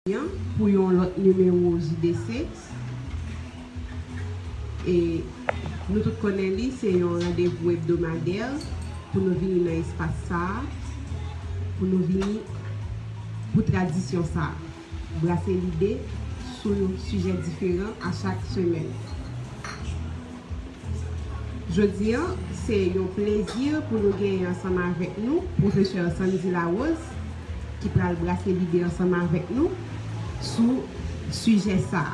pour un autre numéro JDC. Et nous tous connaissons, c'est un rendez-vous hebdomadaire pour nous venir dans l'espace ça, pour nous venir pour tradition ça, brasser l'idée sur un sujet différent à chaque semaine. Jeudi, c'est un plaisir pour nous gagner ensemble avec nous, professeur Sandy Larose, qui va brasser l'idée ensemble avec nous sur le sujet ça.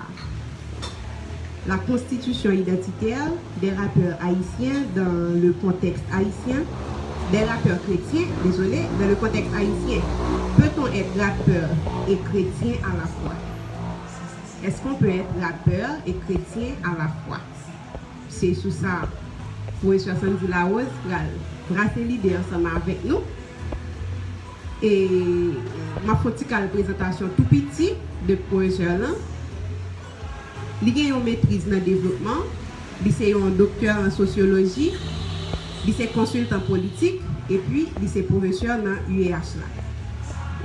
La constitution identitaire des rappeurs haïtiens dans le contexte haïtien, des rappeurs chrétiens, désolé, dans le contexte haïtien. Peut-on être rappeur et chrétien à la fois? Est-ce qu'on peut être rappeur et chrétien à la fois? C'est sous ça, professeur Sandy Larose va brasser l'idée ensemble avec nous. Et ma une présentation tout petit de professeur là. Il a une maîtrise dans le développement, il est un docteur en sociologie, il est consultant politique et puis il est professeur dans l'UEH.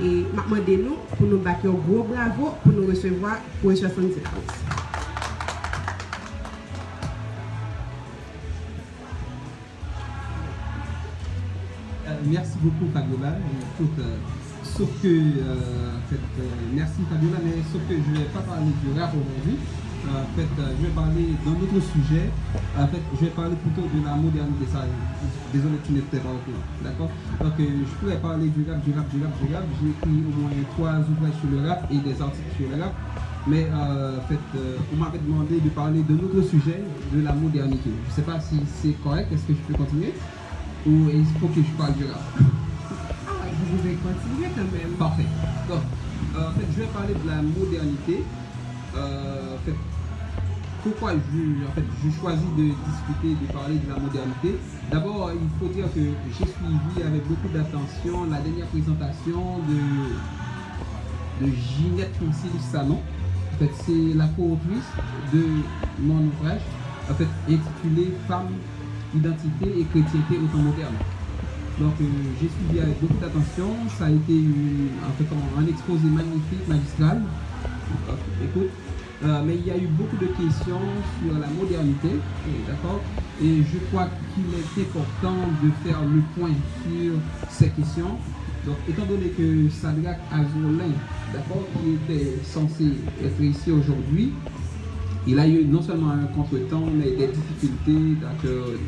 Et maintenant, nous pour nous battre un gros bravo pour nous recevoir professeur Sandy Larose. Merci beaucoup Fabiola. Sauf que, merci Fabiola, mais sauf que je ne vais pas parler du rap aujourd'hui. Je vais parler d'un autre sujet. Je vais parler plutôt de la modernité. Désolé, tu n'étais pas au courant. D'accord? Donc, je pourrais parler du rap. J'ai écrit au moins 3 ouvrages sur le rap et des articles sur le rap. Mais on m'avait demandé de parler d'un autre sujet, de la modernité. Je ne sais pas si c'est correct. Est-ce que je peux continuer? Ou il faut que je parle du rap? Vous pouvez continuer quand même. Parfait. Donc, je vais parler de la modernité. Pourquoi je choisis de discuter, de parler de la modernité? D'abord, il faut dire que j'ai suivi avec beaucoup d'attention la dernière présentation de Ginette Foncille Salon. C'est la co-autrice de mon ouvrage, intitulé Femmes, identité et chrétienté au temps moderne. Donc j'ai suivi avec beaucoup d'attention, ça a été un exposé magnifique, magistral. Écoute, mais il y a eu beaucoup de questions sur la modernité, d'accord? Et je crois qu'il est important de faire le point sur ces questions. Donc étant donné que Sadrach Azolin, d'accord, qui était censé être ici aujourd'hui, il a eu non seulement un contretemps, mais des difficultés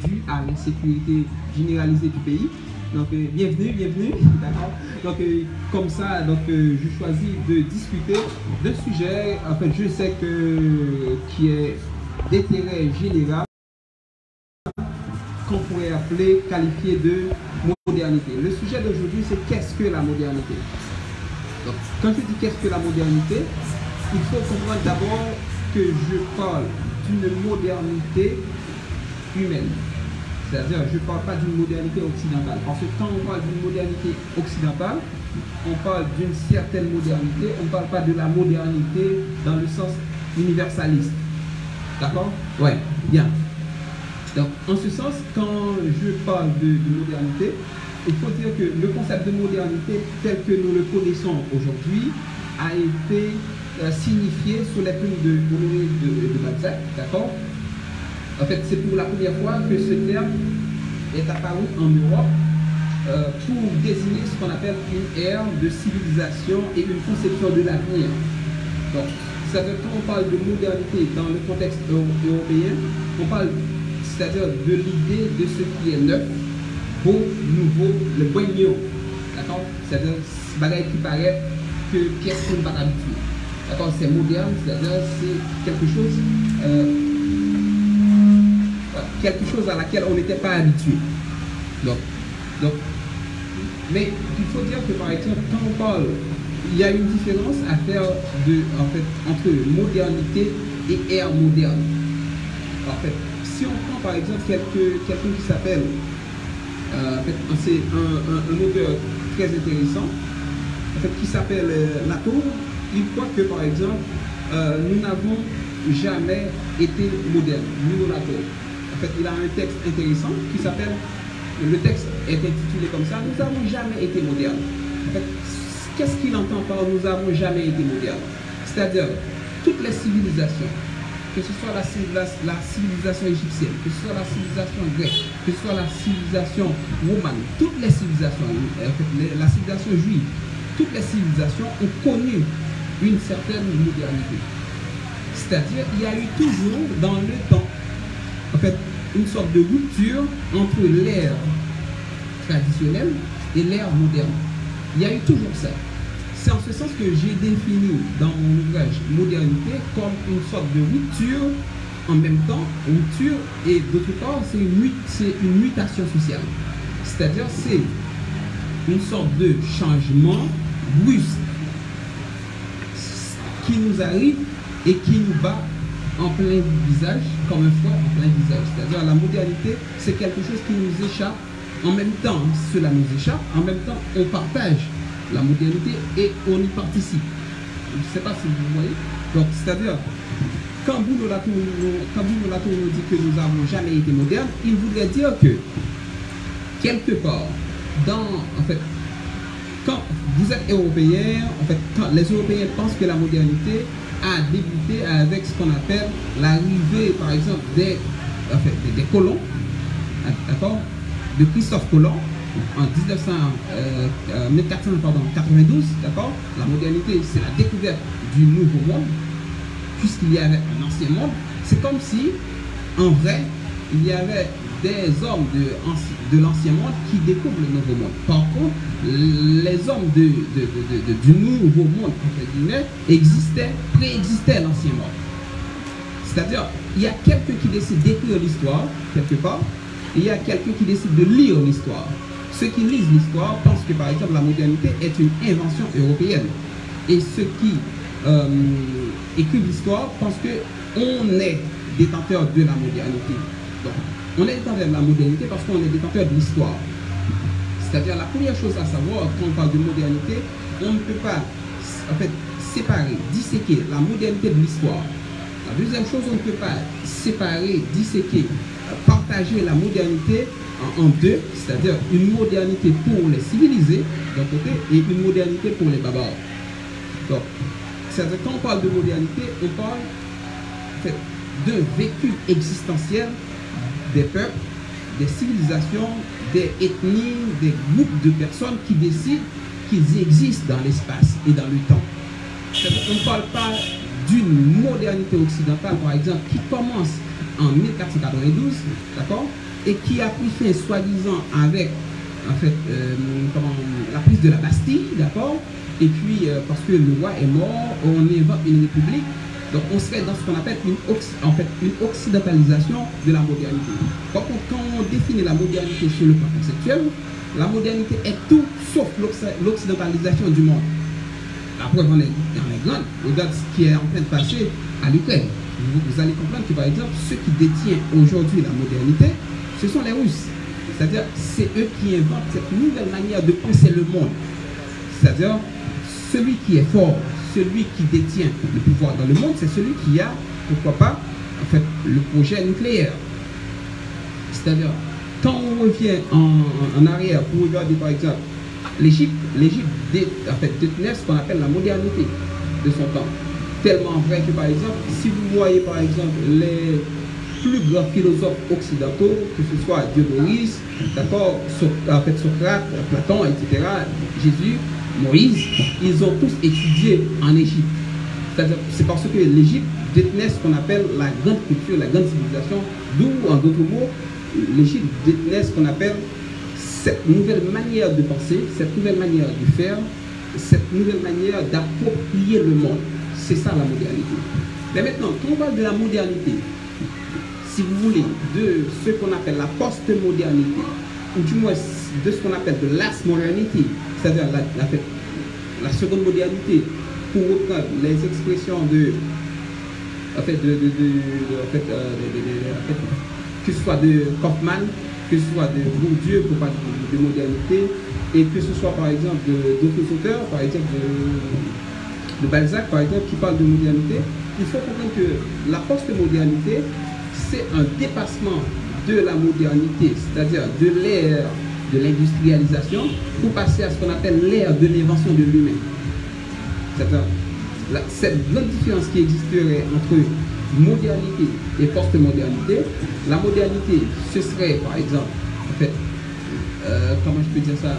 dues à l'insécurité généralisée du pays. Donc, bienvenue, d'accord. Donc, comme ça, je choisis de discuter d'un sujet, je sais qui est d'intérêt général, qu'on pourrait qualifier de modernité. Le sujet d'aujourd'hui, c'est qu'est-ce que la modernité? Donc, quand je dis qu'est-ce que la modernité, il faut comprendre d'abord que je parle d'une modernité humaine. C'est-à-dire, je ne parle pas d'une modernité occidentale. Parce que quand on parle d'une modernité occidentale, on parle d'une certaine modernité, on ne parle pas de la modernité dans le sens universaliste. D'accord? Ouais, bien. Donc, en ce sens, quand je parle de modernité, il faut dire que le concept de modernité tel que nous le connaissons aujourd'hui a été signifié sous les plumes de Honoré de Balzac, d'accord? En fait, c'est pour la première fois que ce terme est apparu en Europe pour désigner ce qu'on appelle une ère de civilisation et une conception de l'avenir. Donc, c'est-à-dire quand on parle de modernité dans le contexte européen, on parle, c'est-à-dire de l'idée de ce qui est neuf, beau, nouveau, le boignon. D'accord? C'est-à-dire ce bagage qui paraît que pièce qu'on ne va pas habituer. D'accord? C'est moderne, c'est-à-dire c'est quelque chose à laquelle on n'était pas habitué. Donc, mais il faut dire que par exemple, quand on parle, il y a une différence à faire entre modernité et ère moderne. En fait, si on prend par exemple quelqu'un qui s'appelle, c'est un auteur très intéressant, qui s'appelle Latour, il croit que par exemple, nous n'avons jamais été modernes, nous Latour. En fait, il a un texte intéressant qui s'appelle, le texte est intitulé comme ça, nous n'avons jamais été modernes. En fait, qu'est-ce qu'il entend par nous n'avons jamais été modernes? C'est-à-dire, toutes les civilisations, que ce soit la civilisation égyptienne, que ce soit la civilisation grecque, que ce soit la civilisation romane, toutes les civilisations, la civilisation juive, toutes les civilisations ont connu une certaine modernité. C'est-à-dire, il y a eu toujours dans le temps, en fait, une sorte de rupture entre l'ère traditionnelle et l'ère moderne. Il y a eu toujours ça. C'est en ce sens que j'ai défini dans mon ouvrage modernité comme une sorte de rupture, en même temps, rupture, et d'autre part, c'est une mutation sociale. C'est-à-dire, c'est une sorte de changement brusque qui nous arrive et qui nous bat en plein visage, comme un fouet en plein visage. C'est-à-dire, la modernité, c'est quelque chose qui nous échappe. En même temps, cela nous échappe. En même temps, on partage la modernité et on y participe. Je ne sais pas si vous voyez. Donc, c'est-à-dire, quand Bruno Latour nous dit que nous n'avons jamais été modernes, il voudrait dire que, quelque part, en fait, quand vous êtes européen, en fait, quand les Européens pensent que la modernité a débuté avec ce qu'on appelle l'arrivée, par exemple, des colons, d'accord, de Christophe Colomb, en 1492, d'accord. La modernité, c'est la découverte du nouveau monde, puisqu'il y avait un ancien monde. C'est comme si, en vrai, il y avait des hommes de l'ancien monde qui découvrent le nouveau monde. Par contre, les hommes du nouveau monde, entre guillemets, préexistaient l'ancien monde. C'est-à-dire, il y a quelqu'un qui décide d'écrire l'histoire, quelque part, et il y a quelqu'un qui décide de lire l'histoire. Ceux qui lisent l'histoire pensent que, par exemple, la modernité est une invention européenne. Et ceux qui écrivent l'histoire pensent qu'on est détenteur de la modernité. Donc, on est détenteur de la modernité parce qu'on est détenteur de l'histoire. C'est-à-dire, la première chose à savoir, quand on parle de modernité, on ne peut pas, en fait, séparer, disséquer la modernité de l'histoire. La deuxième chose, on ne peut pas séparer, disséquer, partager la modernité en deux, c'est-à-dire une modernité pour les civilisés d'un côté et une modernité pour les barbares. Donc, c'est-à-dire quand on parle de modernité, on parle en fait, d'un vécu existentiel des peuples, des civilisations, des ethnies, des groupes de personnes qui décident qu'ils existent dans l'espace et dans le temps. On ne parle pas d'une modernité occidentale, par exemple, qui commence en 1492, d'accord, et qui a pris fin, soi-disant, avec, en fait, la prise de la Bastille, d'accord, et puis, parce que le roi est mort, on invente une république, donc on serait dans ce qu'on appelle une occidentalisation de la modernité. Par contre, quand on définit la modernité sur le plan conceptuel, la modernité est tout sauf l'occidentalisation du monde. La preuve en est grande. Regarde ce qui est en train de passer à l'Ukraine. Vous allez comprendre que, par exemple, ceux qui détiennent aujourd'hui la modernité, ce sont les Russes. C'est-à-dire, c'est eux qui inventent cette nouvelle manière de penser le monde. C'est-à-dire, celui qui est fort, celui qui détient le pouvoir dans le monde, c'est celui qui a, pourquoi pas, en fait, le projet nucléaire. C'est-à-dire, quand on revient en arrière pour regarder, par exemple, l'Égypte détenait ce qu'on appelle la modernité de son temps. Tellement vrai que, par exemple, si vous voyez, par exemple, les plus grands philosophes occidentaux, que ce soit Diodorus, d'accord, Socrate, Platon, etc., Jésus, Moïse, ils ont tous étudié en Égypte. C'est parce que l'Égypte détenait ce qu'on appelle la grande culture, la grande civilisation, d'où, en d'autres mots, l'Égypte détenait ce qu'on appelle cette nouvelle manière de penser, cette nouvelle manière de faire, cette nouvelle manière d'approprier le monde. C'est ça la modernité. Mais maintenant, quand on parle de la modernité, si vous voulez, de ce qu'on appelle la post-modernité, ou du moins de ce qu'on appelle de l'as-modernité, c'est-à-dire la seconde modernité, pour reprendre les expressions que ce soit de Kaufmann, que ce soit de Bourdieu pour parler de modernité, et que ce soit par exemple d'autres auteurs, par exemple de Balzac, par exemple, qui parle de modernité, il faut comprendre que la post-modernité, c'est un dépassement de la modernité, c'est-à-dire de l'ère de l'industrialisation, pour passer à ce qu'on appelle l'ère de l'invention de l'humain. C'est-à-dire, cette grande différence qui existerait entre modernité et post-modernité, la modernité, ce serait, par exemple, en fait, comment je peux dire ça,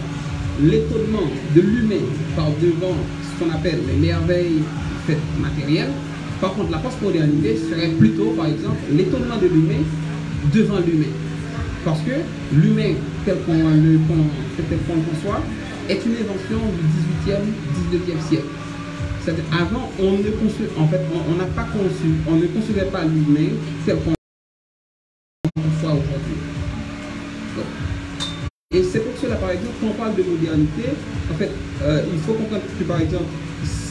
l'étonnement de l'humain par devant ce qu'on appelle les merveilles matérielles. Par contre, la postmodernité serait plutôt, par exemple, l'étonnement de l'humain devant l'humain. Parce que l'humain, tel qu'on le conçoit, est une invention du 18e, 19e siècle. C'est-à-dire, avant, on n'a pas conçu, on ne concevait pas l'humain tel qu'on le conçoit aujourd'hui. Et c'est pour cela, par exemple, quand on parle de modernité, en fait, il faut comprendre que, par exemple,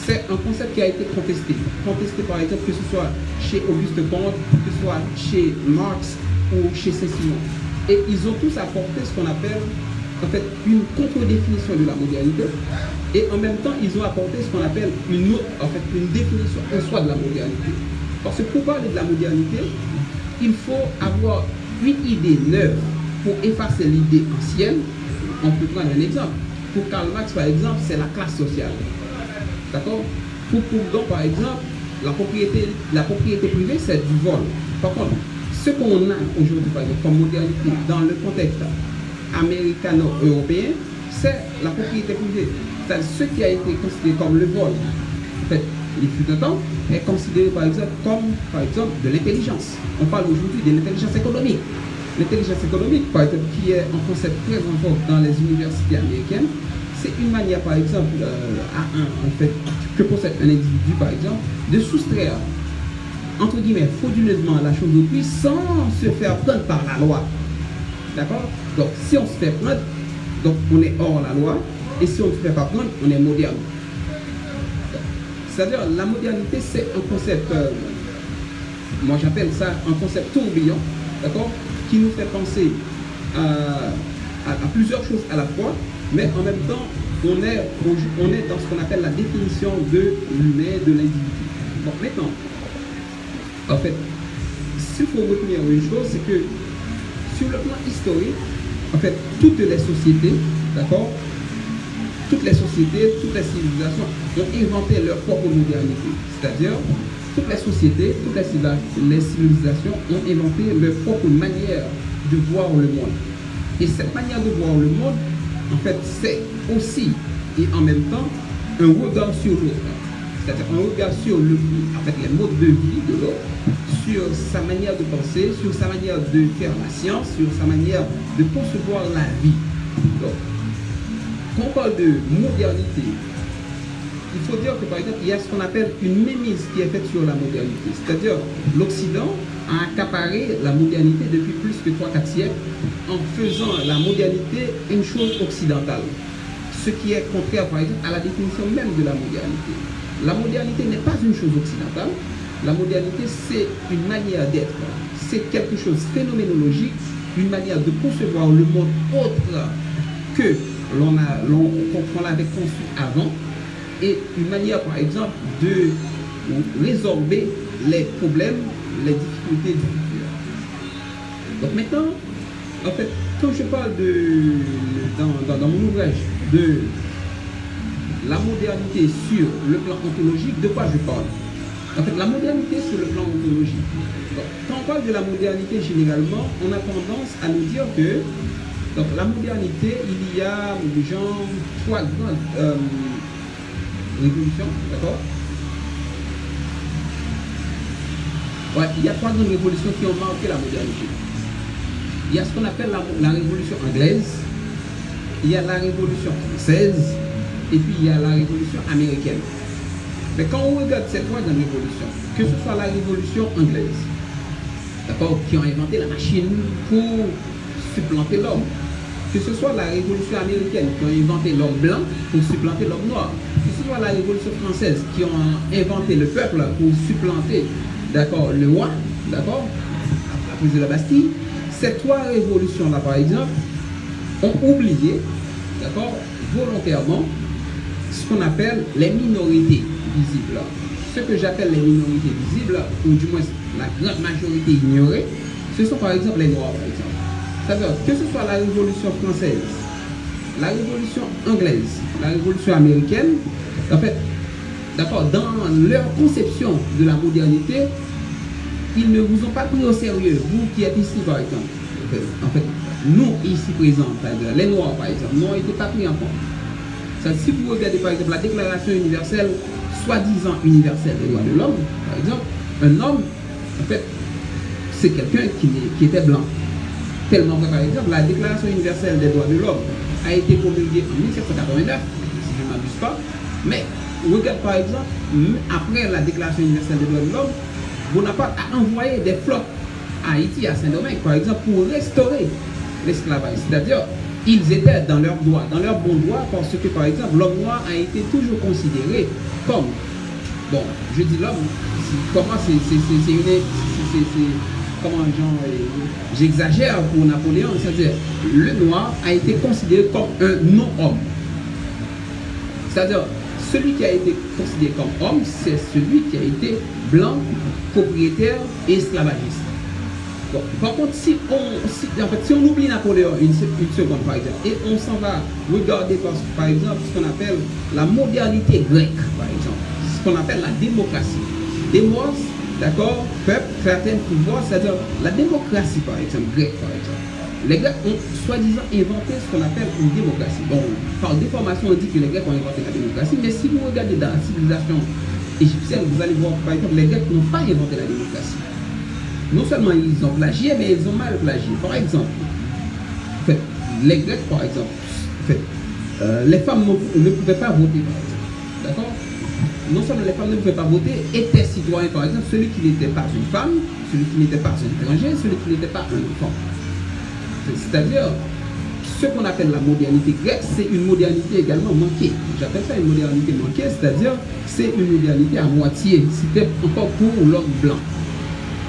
c'est un concept qui a été contesté. Contesté, par exemple, que ce soit chez Auguste Comte, que ce soit chez Marx ou chez Saint-Simon. Et ils ont tous apporté ce qu'on appelle, en fait, une contre-définition de la modernité. Et en même temps, ils ont apporté ce qu'on appelle une définition en soi de la modernité. Parce que pour parler de la modernité, il faut avoir une idée neuve pour effacer l'idée ancienne. On peut prendre un exemple. Pour Karl Marx, par exemple, c'est la classe sociale. D'accord? Pour Proudhon, par exemple, la propriété privée, c'est du vol. Par contre, ce qu'on a aujourd'hui, par exemple, comme modernité dans le contexte américano-européen, c'est la propriété privée. C'est-à-dire ce qui a été considéré comme le vol, en fait, il fut un temps, est considéré par exemple comme, de l'intelligence. On parle aujourd'hui de l'intelligence économique. L'intelligence économique, par exemple, qui est un concept très important dans les universités américaines, c'est une manière, par exemple, que possède un individu, par exemple, de soustraire, entre guillemets, frauduleusement la chose d'autrui sans se faire prendre par la loi. D'accord? Donc, si on se fait prendre, donc on est hors la loi, et si on ne se fait pas prendre, on est moderne. C'est-à-dire, la modernité, c'est un concept, moi j'appelle ça un concept tourbillon, d'accord, qui nous fait penser à plusieurs choses à la fois, mais en même temps, on est dans ce qu'on appelle la définition de l'humain, de l'individu. Bon, maintenant, en fait, s'il faut retenir une chose, c'est que sur le plan historique, en fait, toutes les sociétés, d'accord, toutes les civilisations ont inventé leur propre modernité. C'est-à-dire, toutes les sociétés, toutes les civilisations ont inventé leur propre manière de voir le monde. Et cette manière de voir le monde, en fait, c'est aussi, et en même temps, un regard sur l'autre. C'est-à-dire un regard sur les modes de vie de l'autre, sur sa manière de penser, sur sa manière de faire la science, sur sa manière de concevoir la vie. Donc, quand on parle de modernité, il faut dire que par exemple, il y a ce qu'on appelle une mémise qui est faite sur la modernité. C'est-à-dire, l'Occident a accaparé la modernité depuis plus que 3-4 siècles en faisant la modernité une chose occidentale. Ce qui est contraire, par exemple, à la définition même de la modernité. La modernité n'est pas une chose occidentale. La modernité, c'est une manière d'être. C'est quelque chose de phénoménologique, une manière de concevoir le monde autre que l'on l'avait conçu avant, et une manière, par exemple, de résorber les problèmes, les difficultés du futur. Donc maintenant, en fait, quand je parle dans mon ouvrage de la modernité sur le plan ontologique, de quoi je parle? En fait, la modernité sur le plan ontologique. Donc, quand on parle de la modernité, généralement, on a tendance à nous dire que donc, la modernité, il y a genre 3 grandes révolutions, d'accord? Ouais, il y a 3 grandes révolutions qui ont marqué la modernité. Il y a ce qu'on appelle la révolution anglaise, il y a la révolution française, et puis il y a la révolution américaine. Mais quand on regarde ces 3 grandes révolutions, que ce soit la révolution anglaise, d'accord, qui ont inventé la machine pour supplanter l'homme, que ce soit la révolution américaine qui ont inventé l'homme blanc pour supplanter l'homme noir, que ce soit la révolution française qui ont inventé le peuple pour supplanter, d'accord, le roi, d'accord, la prise de la Bastille, ces 3 révolutions-là, par exemple, ont oublié, d'accord, volontairement, ce qu'on appelle les minorités visibles. Ce que j'appelle les minorités visibles, ou du moins la grande majorité ignorée, ce sont par exemple les Noirs, par exemple. C'est-à-dire que ce soit la Révolution française, la Révolution anglaise, la Révolution américaine, en fait, d'accord, dans leur conception de la modernité, ils ne vous ont pas pris au sérieux, vous qui êtes ici par exemple. En fait, nous ici présents, par exemple, les Noirs par exemple, n'ont été pas pris en compte. Ça, si vous regardez par exemple la Déclaration universelle, soi-disant universelle des droits de l'homme, par exemple, un homme, en fait, c'est quelqu'un qui était blanc. Tellement que par exemple, la Déclaration universelle des droits de l'homme a été promulguée en 1789, si je ne m'abuse pas, mais regarde par exemple, après la Déclaration universelle des droits de l'homme, Bonaparte a envoyé des flottes à Haïti, à Saint-Domingue, par exemple, pour restaurer l'esclavage. C'est-à-dire, ils étaient dans leurs droits, dans leurs bons droits, parce que, par exemple, l'homme noir a été toujours considéré comme, bon, je dis l'homme, comment comment j'exagère pour Napoléon, c'est-à-dire, le noir a été considéré comme un non-homme. C'est-à-dire, celui qui a été considéré comme homme, c'est celui qui a été blanc, propriétaire et esclavagiste. Bon, par contre, si on oublie Napoléon une seconde par exemple, et on s'en va regarder par exemple ce qu'on appelle la modernité grecque, par exemple, ce qu'on appelle la démocratie. Démos, d'accord, peuple, fraterne, pouvoir, c'est-à-dire la démocratie par exemple, grecque par exemple. Les Grecs ont soi-disant inventé ce qu'on appelle une démocratie. Bon, par déformation, on dit que les Grecs ont inventé la démocratie, mais si vous regardez dans la civilisation égyptienne, vous allez voir par exemple, les Grecs n'ont pas inventé la démocratie. Non seulement ils ont plagié, mais ils ont mal plagié. Par exemple, en fait, les Grecs, par exemple, en fait, les femmes ne pouvaient pas voter, par exemple. D'accord? Non seulement les femmes ne pouvaient pas voter, étaient citoyens, par exemple, celui qui n'était pas une femme, celui qui n'était pas un étranger, celui qui n'était pas un enfant. C'est-à-dire, ce qu'on appelle la modernité grecque, c'est une modernité également manquée. J'appelle ça une modernité manquée, c'est-à-dire, c'est une modernité à moitié. C'était encore pour l'homme blanc.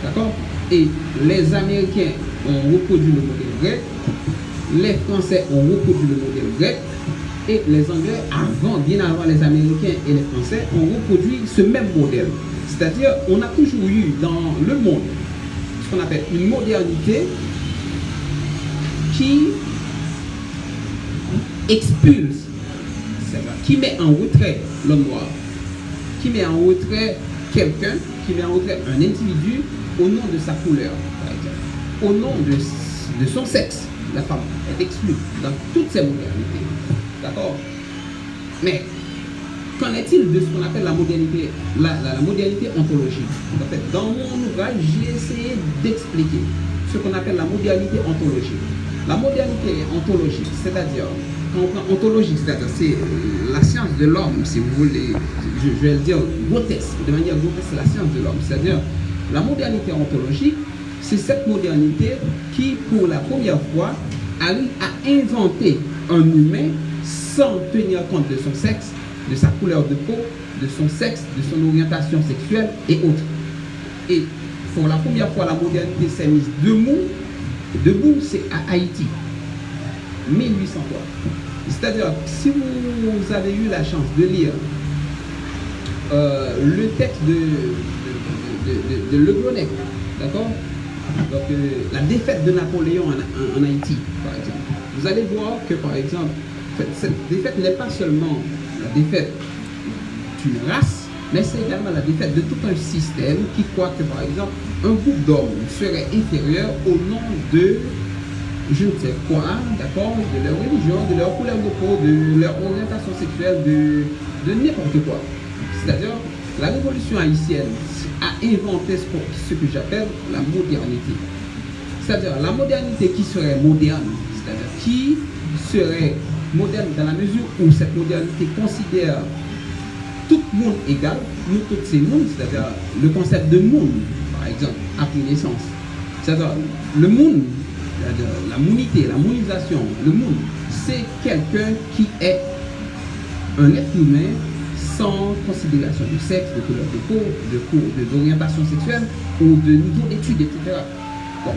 D'accord? Et les Américains ont reproduit le modèle grec, les Français ont reproduit le modèle grec, et les Anglais, bien avant les Américains et les Français, ont reproduit ce même modèle. C'est-à-dire, on a toujours eu dans le monde ce qu'on appelle une modernité qui expulse, qui met en retrait l'homme noir, qui met en retrait quelqu'un, qui met en retrait un individu au nom de sa couleur, par exemple, au nom de son sexe. La femme est exclue dans toutes ces modernités. D'accord? Mais qu'en est-il de ce qu'on appelle la modernité, la modernité ontologique? En fait, dans mon ouvrage, j'ai essayé d'expliquer ce qu'on appelle la modernité ontologique. La modernité ontologique, c'est-à-dire, quand on prend ontologique, c'est-à-dire c'est la science de l'homme, si vous voulez, je vais le dire grotesque, de manière grotesque, c'est la science de l'homme. C'est-à-dire, la modernité ontologique, c'est cette modernité qui, pour la première fois, arrive à inventer un humain sans tenir compte de son sexe, de sa couleur de peau, de son sexe, de son orientation sexuelle et autres. Et pour la première fois, la modernité s'est mise debout, c'est à Haïti, 1803. C'est-à-dire, si vous avez eu la chance de lire le texte de Le Grenec, d'accord? Donc, la défaite de Napoléon en Haïti, par exemple. Vous allez voir que, par exemple, cette défaite n'est pas seulement la défaite d'une race, mais c'est également la défaite de tout un système qui croit que, par exemple, un groupe d'hommes serait inférieur au nom de je ne sais quoi, d'accord, de leur religion, de leur couleur de peau, de leur orientation sexuelle, de n'importe quoi. C'est-à-dire, la révolution haïtienne a inventé ce que j'appelle la modernité. C'est-à-dire, la modernité qui serait moderne, c'est-à-dire qui serait moderne dans la mesure où cette modernité considère tout le monde égal, nous tous ces mondes, c'est-à-dire le concept de monde, par exemple, a pris naissance. C'est-à-dire, le monde, la monité, la monisation, le monde, c'est quelqu'un qui est un être humain sans considération de sexe, de couleur de peau, d'orientation sexuelle ou de niveau d'études, etc. Donc,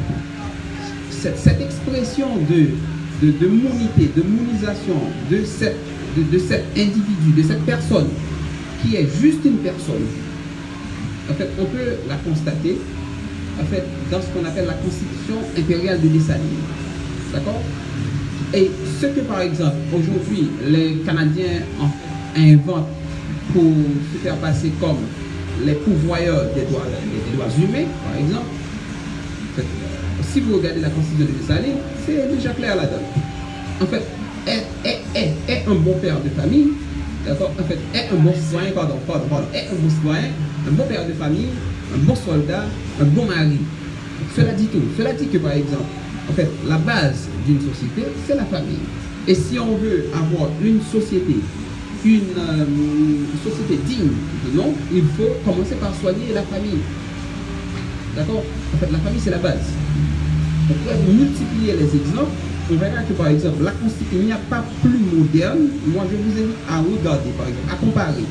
cette expression de monité, de monisation de cet individu, de cette personne qui est juste une personne, en fait, on peut la constater en fait, dans ce qu'on appelle la Constitution impériale de Dessalines. D'accord? Et ce que, par exemple, aujourd'hui, les Canadiens inventent pour se faire passer comme les pourvoyeurs des droits humains, par exemple. Si vous regardez la Constitution de Dessalines, c'est déjà clair là-dedans. En fait, est un bon père de famille, d'accord? En fait, est un bon citoyen, est un bon citoyen, un bon père de famille, un bon soldat, un bon mari. Cela dit tout. Cela dit que, par exemple, en fait, la base d'une société, c'est la famille. Et si on veut avoir une société digne de nom, il faut commencer par soigner la famille. D'accord? En fait, la famille, c'est la base. On pourrait multiplier les exemples. On verra que, par exemple, la Constitution, il n'y a pas plus moderne. Moi, je vous invite à regarder, par exemple, à comparer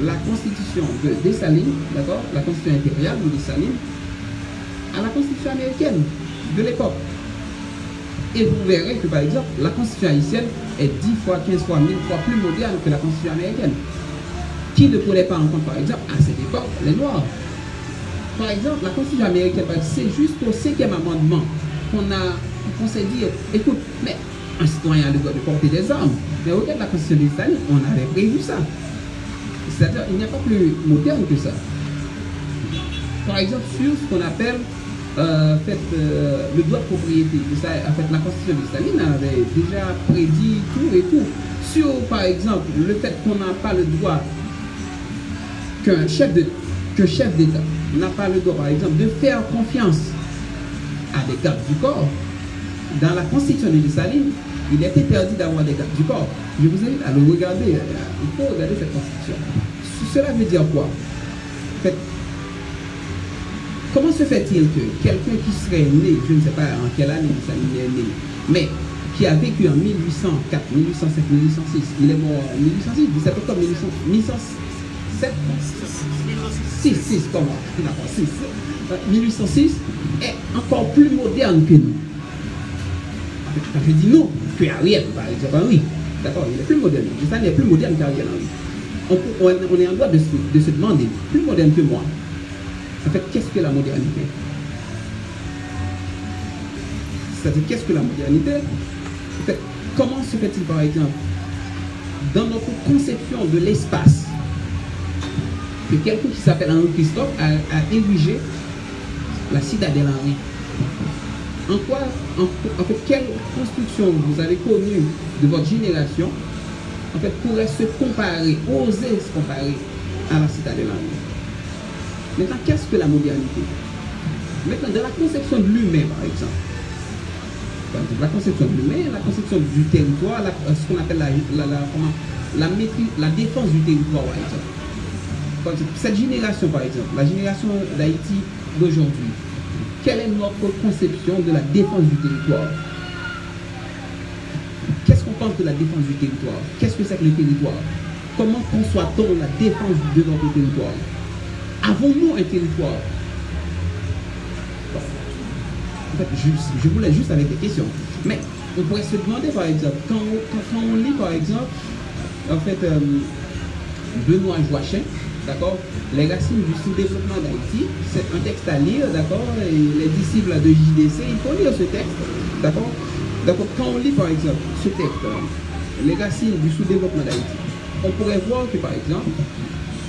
la Constitution de Dessalines, d'accord? La Constitution impériale de Dessalines, à la Constitution américaine de l'époque. Et vous verrez que, par exemple, la Constitution haïtienne est 10 fois, 15 fois, 1000 fois plus moderne que la Constitution américaine. Qui ne prenait pas en compte, par exemple, à cette époque, les Noirs. Par exemple, la Constitution américaine, c'est juste au 5e amendement qu'on s'est dit, écoute, mais un citoyen a le droit de porter des armes. Mais au cas de la Constitution des États-Unis, on avait prévu ça. C'est-à-dire, il n'y a pas plus moderne que ça. Par exemple, sur ce qu'on appelle le droit de propriété. Ça, en fait, la Constitution des États-Unis avait déjà prédit tout et tout. Sur, par exemple, le fait qu'on n'a pas le droit, qu'un chef d'État n'a pas le droit, par exemple, de faire confiance à des gardes du corps. Dans la Constitution de Dessalines, il est interdit d'avoir des gardes du corps. Je vous invite à le regarder. Il faut regarder cette Constitution. Cela veut dire quoi? En fait, comment se fait-il que quelqu'un qui serait né, je ne sais pas en quelle année Dessalines est né, mais qui a vécu en 1804, 1805, 1806, il est mort en 1806, 17 octobre 1807, 6, comment? 1806 est encore plus moderne que nous. Quand je dis nous, que Ariel, par exemple, Henri, d'accord, il est plus moderne. Il est plus moderne qu'Ariel Henry. On est en droit de se demander, plus moderne que moi. En fait, qu'est-ce que la modernité? C'est-à-dire, qu'est-ce que la modernité? En fait, comment se fait-il, par exemple, dans notre conception de l'espace, que quelqu'un qui s'appelle Henri Christophe a érigé la citadelle Henri? En fait, quelle construction vous avez connue de votre génération, en fait, pourrait se comparer, oser se comparer à la citadelle Henri? Maintenant, qu'est-ce que la modernité? Maintenant, dans la conception de l'humain, par exemple, la conception de l'humain, la conception du territoire, ce qu'on appelle la défense du territoire, par exemple. Cette génération, par exemple, la génération d'Haïti d'aujourd'hui, quelle est notre conception de la défense du territoire? Qu'est-ce qu'on pense de la défense du territoire? Qu'est-ce que c'est que le territoire? Comment conçoit-on la défense de notre territoire? Avons-nous un territoire? En fait, je voulais juste avec des questions. Mais on pourrait se demander, par exemple, quand on lit, par exemple, en fait, Benoît Joachim, d'accord, les racines du sous-développement d'Haïti, c'est un texte à lire, d'accord, et les disciples de JDC, il faut lire ce texte, d'accord. Donc, quand on lit, par exemple, ce texte, les racines du sous-développement d'Haïti, on pourrait voir que, par exemple,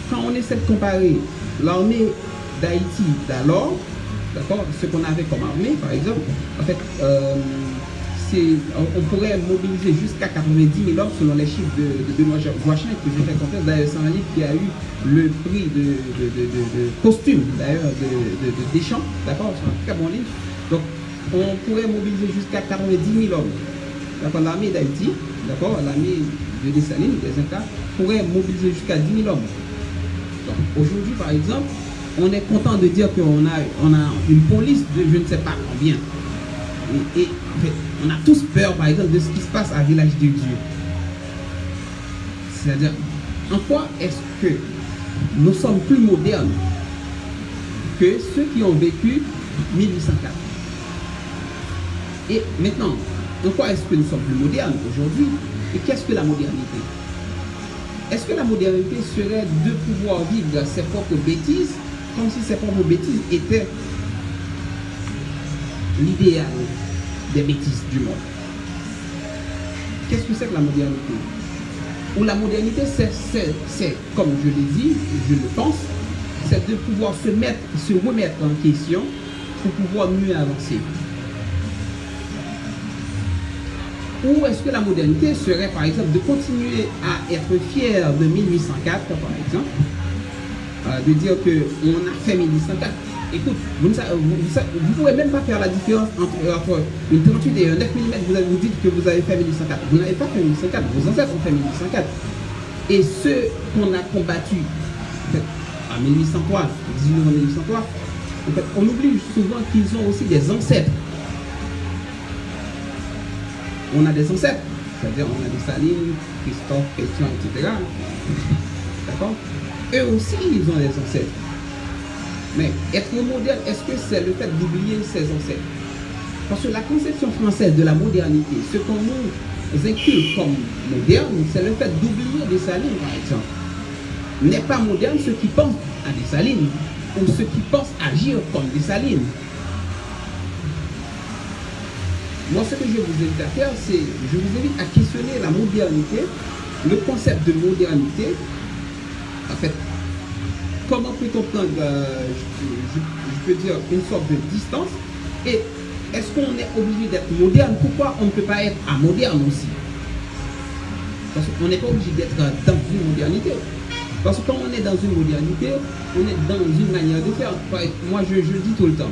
quand on essaie de comparer l'armée d'Haïti d'alors, d'accord, ce qu'on avait comme armée, par exemple, en fait, on pourrait mobiliser jusqu'à 90 000 hommes selon les chiffres de Benoît Joachim, que j'ai fait confiance. D'ailleurs, c'est un livre qui a eu le prix de costume, d'ailleurs, de Deschamps, d'accord, c'est un très bon livre. Donc, on pourrait mobiliser jusqu'à 90 000 hommes. D'accord, l'armée d'Haïti, d'accord, l'armée de Dessalines, des Incas, pourrait mobiliser jusqu'à 10 000 hommes. Aujourd'hui, par exemple, on est content de dire qu'on a une police de je ne sais pas combien. Et en fait, on a tous peur, par exemple, de ce qui se passe à Village de Dieu. C'est-à-dire, en quoi est-ce que nous sommes plus modernes que ceux qui ont vécu 1804? Et maintenant, en quoi est-ce que nous sommes plus modernes aujourd'hui? Et qu'est-ce que la modernité? Est-ce que la modernité serait de pouvoir vivre ses propres bêtises, comme si ses propres bêtises étaient l'idéal des bêtises du monde? Qu'est-ce que c'est que la modernité? Ou la modernité, c'est, comme je l'ai dit, je le pense, c'est de pouvoir se remettre en question pour pouvoir mieux avancer. Ou est-ce que la modernité serait, par exemple, de continuer à être fier de 1804, par exemple, de dire qu'on a fait 1804. Écoute, vous ne pouvez même pas faire la différence entre une 38 et un 9 mm. Vous dites que vous avez fait 1804. Vous n'avez pas fait 1804, vos ancêtres ont fait 1804. Et ceux qu'on a combattus en 1803, 18 novembre 1803, en fait, on oublie souvent qu'ils ont aussi des ancêtres. On a des ancêtres, c'est-à-dire on a des Salines, Christophe, Christian, etc. D'accord? Eux aussi, ils ont des ancêtres. Mais être moderne, est-ce que c'est le fait d'oublier ses ancêtres? Parce que la conception française de la modernité, ce qu'on nous inculque comme moderne, c'est le fait d'oublier des Salines, par exemple. N'est pas moderne ceux qui pensent à des Salines ou ceux qui pensent agir comme des Salines. Moi, ce que je vous invite à faire, c'est, je vous invite à questionner la modernité, le concept de modernité. En fait, comment peut-on prendre, je peux dire, une sorte de distance? Et est-ce qu'on est obligé d'être moderne? Pourquoi on ne peut pas être amoderne aussi? Parce qu'on n'est pas obligé d'être dans une modernité. Parce que quand on est dans une modernité, on est dans une manière de faire. Moi, je dis tout le temps,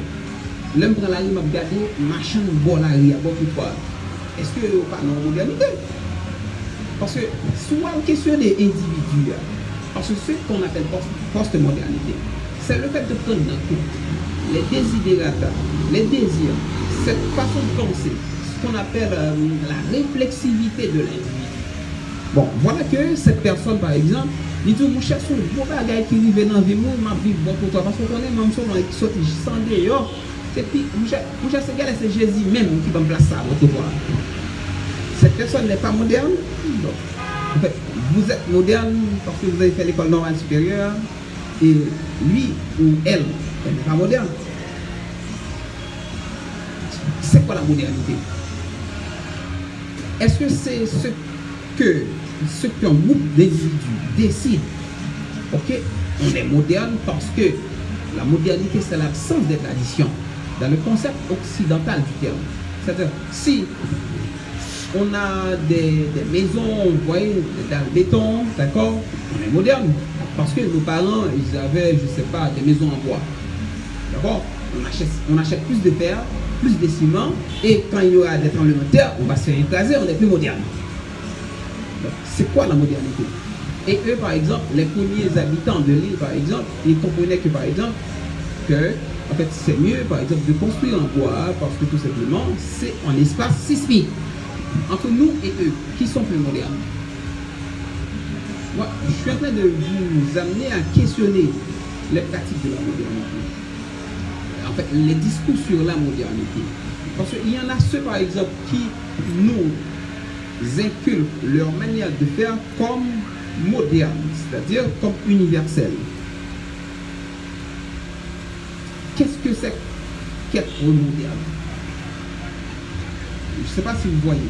l'homme prend la rue, m'a regardé, machin, bon la rue, bon pourquoi? Est-ce que vous pas dans la modernité? Parce que souvent on questionne les individus, parce que ce qu'on appelle post-modernité, c'est le fait de prendre en compte les désidérata, les désirs, cette façon de penser, ce qu'on appelle la réflexivité de l'individu. Bon, voilà que cette personne, par exemple, il dit, mon cher, son gros bagage qui arrive dans la vie, moi, ma vie, bon pour toi, parce qu'on connaît même son qui saute sans dehors. Et puis, mon cher, c'est Jésus même qui va me placer à votre voix. Cette personne n'est pas moderne. Donc, en fait, vous êtes moderne parce que vous avez fait l'école normale supérieure, et lui ou elle n'est pas moderne. C'est quoi la modernité? Est-ce que c'est ce qu'un groupe d'individus décide? Ok, on est moderne parce que la modernité, c'est l'absence des traditions dans le concept occidental du terme. C'est-à-dire, si on a des maisons, vous voyez, dans le béton, d'accord, on est moderne. Parce que nos parents, ils avaient, je ne sais pas, des maisons en bois. D'accord? On achète plus de fer, plus de ciment, et quand il y aura des tremblements de terre, on va se faire écraser, on est plus moderne. C'est quoi la modernité? Et eux, par exemple, les premiers habitants de l'île, par exemple, ils comprenaient que, par exemple, en fait, c'est mieux, par exemple, de construire en bois, parce que tout simplement, c'est en espace sismique. Entre nous et eux, qui sont plus modernes. Moi, je suis en train de vous amener à questionner les pratiques de la modernité. En fait, les discours sur la modernité. Parce qu'il y en a ceux, par exemple, qui nous inculquent leur manière de faire comme moderne, c'est-à-dire comme universelle. Qu'est-ce que c'est qu'être moderne? Je ne sais pas si vous voyez.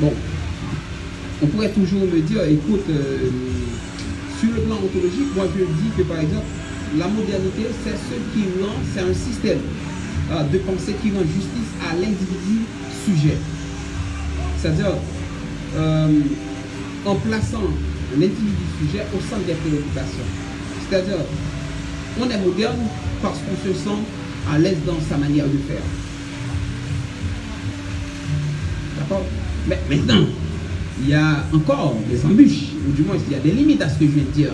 Bon, on pourrait toujours me dire, écoute, sur le plan ontologique, moi je dis que par exemple, la modernité, c'est ce qui rend, c'est un système de pensée qui rend justice à l'individu sujet. C'est-à-dire, en plaçant l'individu sujet au centre des préoccupations. C'est-à-dire, on est moderne parce qu'on se sent à l'aise dans sa manière de faire. D'accord? Mais maintenant, il y a encore des embûches, ou du moins il y a des limites à ce que je viens de dire.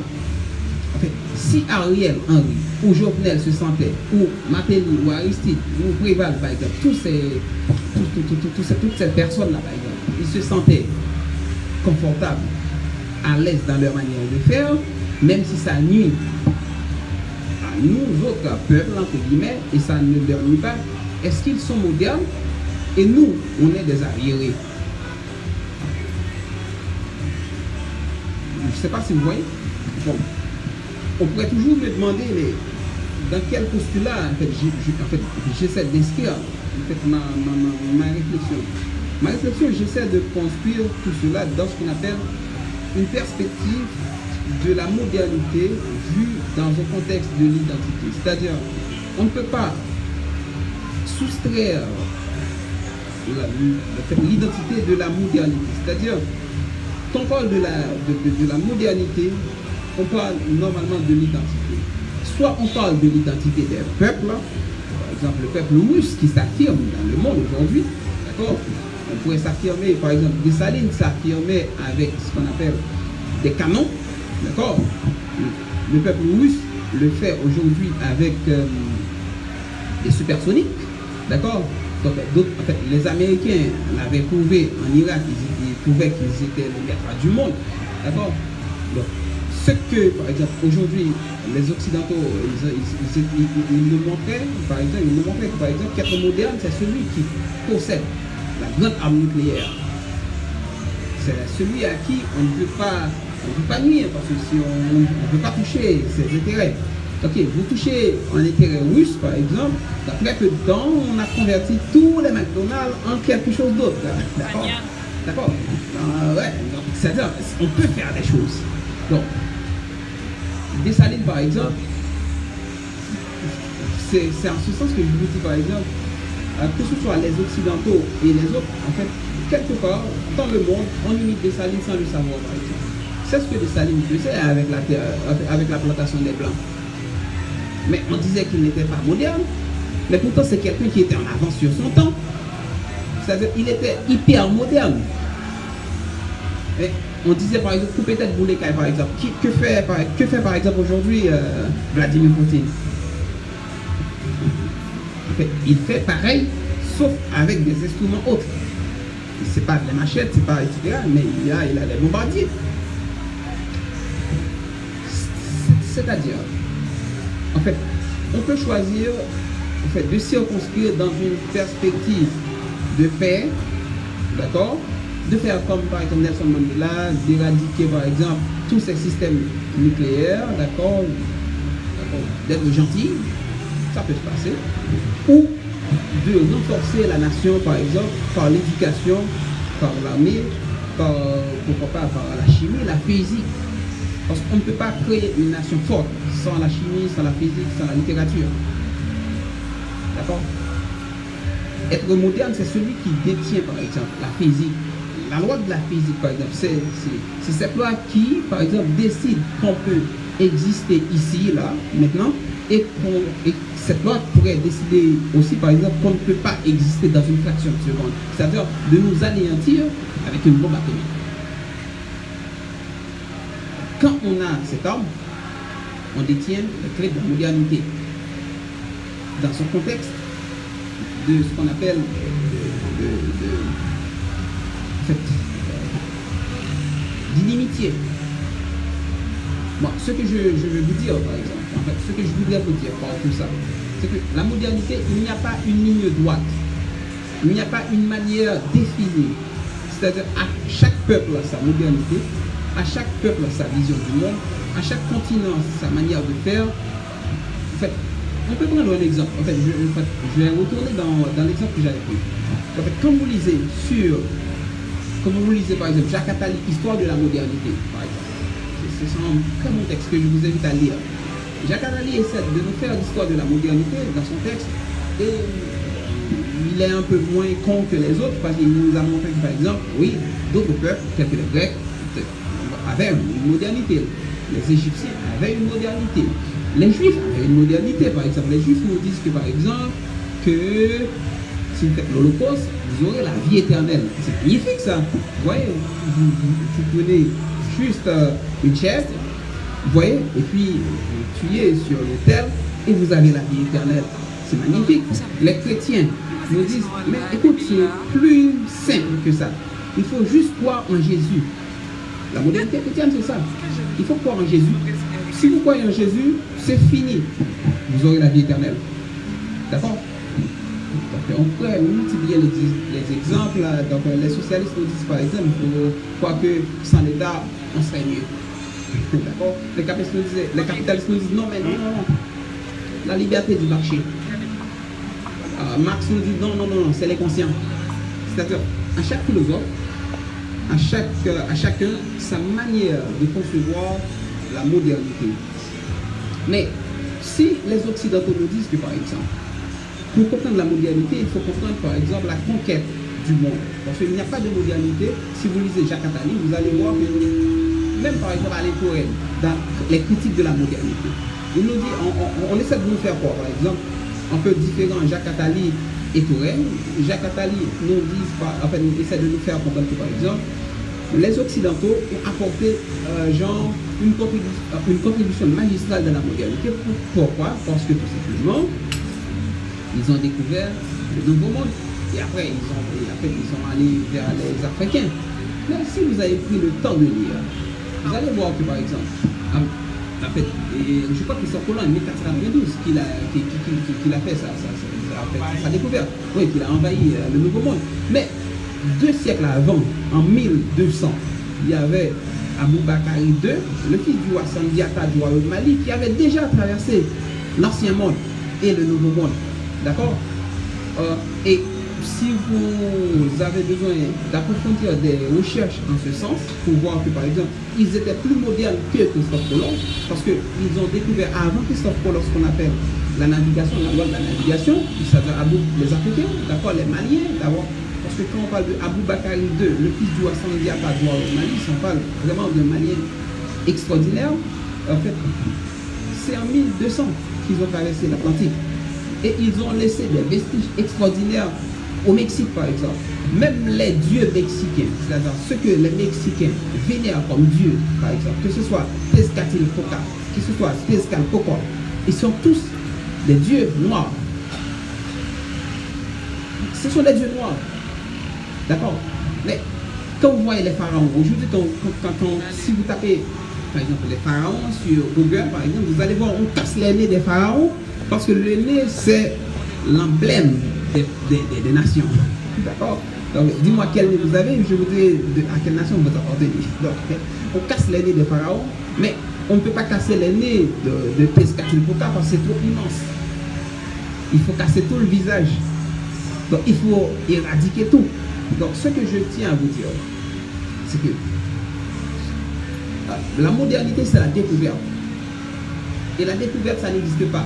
En fait, si Ariel Henry ou Jovenel se sentait, ou Matéli, ou Aristide, ou Préval, par exemple, toutes ces personnes-là, par exemple, ils se sentaient confortables, à l'aise dans leur manière de faire, même si ça nuit à nous autres peuples, entre guillemets, et ça ne leur nuit pas, est-ce qu'ils sont modernes? Et nous, on est des arriérés. Je ne sais pas si vous voyez. Bon. On pourrait toujours me demander dans quel postulat en fait, j'essaie d'inscrire en fait, ma réflexion. Ma réflexion, j'essaie de construire tout cela dans ce qu'on appelle une perspective de la modernité vue dans un contexte de l'identité. C'est-à-dire, on ne peut pas soustraire l'identité de la modernité. C'est-à-dire, quand on parle de la modernité, on parle normalement de l'identité. Soit on parle de l'identité des peuples, par exemple le peuple russe qui s'affirme dans le monde aujourd'hui, d'accord? On pourrait s'affirmer, par exemple, Dessalines s'affirmait avec ce qu'on appelle des canons, d'accord? Le peuple russe le fait aujourd'hui avec des supersoniques, d'accord? Donc, en fait, les Américains l'avaient prouvé en Irak, ils prouvaient qu'ils étaient les maîtres du monde, d'accord? Donc, ce que, par exemple, aujourd'hui, les Occidentaux, ils nous montraient, par exemple, que, par exemple, qu'être moderne, c'est celui qui possède la grande arme nucléaire. C'est celui à qui on ne peut pas nuire, parce que si on ne peut pas toucher ses intérêts. Ok, vous touchez un intérêt russe, par exemple, d'après peu de temps, on a converti tous les McDonald's en quelque chose d'autre. D'accord? D'accord? Ouais, c'est-à-dire, on peut faire des choses. Donc, Dessalines, par exemple, c'est en ce sens que je vous dis, par exemple, que ce soit les Occidentaux et les autres, en fait, quelque part, dans le monde, on imite Dessalines sans le savoir, par exemple. C'est ce que Dessalines faisait avec la plantation des Blancs. Mais on disait qu'il n'était pas moderne, mais pourtant c'est quelqu'un qui était en avance sur son temps. C'est-à-dire qu'il était hyper moderne. Et on disait par exemple, couper tête boulet caille par exemple. Que fait par exemple aujourd'hui Vladimir Poutine? Il fait pareil, sauf avec des instruments autres. C'est pas des machettes, c'est pas etc. Mais il a les bombardiers. C'est-à-dire, en fait, on peut choisir en fait, de circonscrire dans une perspective de paix, d'accord? De faire comme par exemple Nelson Mandela, d'éradiquer par exemple tous ces systèmes nucléaires, d'accord? D'être gentil, ça peut se passer. Ou de renforcer la nation par exemple par l'éducation, par l'armée, pourquoi pas par la chimie, la physique. Parce qu'on ne peut pas créer une nation forte sans la chimie, sans la physique, sans la littérature. D'accord? Être moderne, c'est celui qui détient, par exemple, la physique. La loi de la physique, par exemple, c'est cette loi qui, par exemple, décide qu'on peut exister ici, là, maintenant, et cette loi pourrait décider aussi, par exemple, qu'on ne peut pas exister dans une fraction de seconde. C'est-à-dire de nous anéantir avec une bombe atomique. Quand on a cette arme, on détient le trait de la modernité. Dans son contexte de ce qu'on appelle d'inimitié. Bon, ce que je veux vous dire, par exemple, en fait, ce que je voudrais vous dire par tout ça, c'est que la modernité, il n'y a pas une ligne droite. Il n'y a pas une manière définie. C'est-à-dire, à chaque peuple a sa modernité. À chaque peuple a sa vision du monde, à chaque continent sa manière de faire. En fait, on peut prendre un exemple. En fait, je vais retourner dans l'exemple que j'avais pris. En fait, quand vous lisez par exemple Jacques Attali, Histoire de la modernité, par exemple, c'est un très bon texte que je vous invite à lire. Jacques Attali essaie de nous faire l'histoire de la modernité dans son texte, et il est un peu moins con que les autres parce qu'il nous a montré que, par exemple, oui, d'autres peuples, tels que les Grecs, avaient une modernité. Les Égyptiens avaient une modernité. Les Juifs avaient une modernité. Par exemple, les Juifs nous disent que, par exemple, que si vous faites l'Holocauste, vous aurez la vie éternelle. C'est magnifique ça. Vous voyez, vous prenez juste une chèvre, vous voyez, et puis vous tuez sur l'autel et vous avez la vie éternelle. C'est magnifique. Les chrétiens nous disent, mais écoute, c'est plus simple que ça. Il faut juste croire en Jésus. La modernité chrétienne, c'est ça. Il faut croire en Jésus. Si vous croyez en Jésus, c'est fini. Vous aurez la vie éternelle. D'accord? On pourrait multiplier les exemples. Donc, les socialistes nous disent, par exemple, il faut croire que sans l'État, on serait mieux. D'accord? Les capitalistes nous disent, non, mais non. La liberté du marché. Marx nous dit, non, c'est les conscients. C'est-à-dire, à chaque philosophe, à chacun sa manière de concevoir la modernité. Mais si les Occidentaux nous disent que, par exemple, pour comprendre la modernité, il faut comprendre, par exemple, la conquête du monde. Parce qu'il n'y a pas de modernité. Si vous lisez Jacques Attali, vous allez voir que, même par exemple, Alain Cohen, dans les critiques de la modernité, il nous dit, on essaie de nous faire quoi, par exemple, un peu différent Jacques Attali et Touraine. Jacques Attali nous dit, enfin, il essaie de nous faire comprendre que, par exemple, les Occidentaux ont apporté genre une contribution magistrale de la modernité. Pourquoi? Parce que tout simplement, ils ont découvert le nouveau monde et après ils sont allés vers les Africains. Mais si vous avez pris le temps de lire, vous allez voir que par exemple, en fait, je crois que c'est Christophe Colomb en 1492 qu'il a fait sa découverte. Oui, qu'il a envahi le nouveau monde. Mais 2 siècles avant, en 1200, il y avait Aboubakar II, le fils du roi Sandiata du royaume Mali, qui avait déjà traversé l'ancien monde et le nouveau monde. D'accord? Et si vous avez besoin d'approfondir des recherches en ce sens, pour voir que par exemple, ils étaient plus modernes que Christophe Colomb, parce qu'ils ont découvert avant Christophe Colomb ce qu'on appelle la navigation, la loi de la navigation, les Africains, d'accord, les Maliens, d'abord. Parce que quand on parle de Aboubakar II, le fils du roi Sandiata du royaume Mali, on parle vraiment d'un Malien extraordinaire. En fait, c'est en 1200 qu'ils ont traversé l'Atlantique. Et ils ont laissé des vestiges extraordinaires au Mexique, par exemple. Même les dieux mexicains, c'est-à-dire ceux que les Mexicains vénèrent comme dieux, par exemple, que ce soit Tezcatlipoca, que ce soit Tezcatlipoca, ils sont tous des dieux noirs. Ce sont des dieux noirs. D'accord? Mais quand vous voyez les pharaons, aujourd'hui, si vous tapez, par exemple, les pharaons sur Google, par exemple, vous allez voir, on casse les nez des pharaons, parce que le nez, c'est l'emblème des nations. D'accord? Donc, dis-moi quel nez vous avez, je vous dis à quelle nation vous appartenez. Donc, on casse les nez des pharaons, mais on ne peut pas casser les nez de Tezcatlipoca parce que c'est trop immense. Il faut casser tout le visage. Donc, il faut éradiquer tout. Donc, ce que je tiens à vous dire, c'est que la modernité, c'est la découverte. Et la découverte, ça n'existe pas.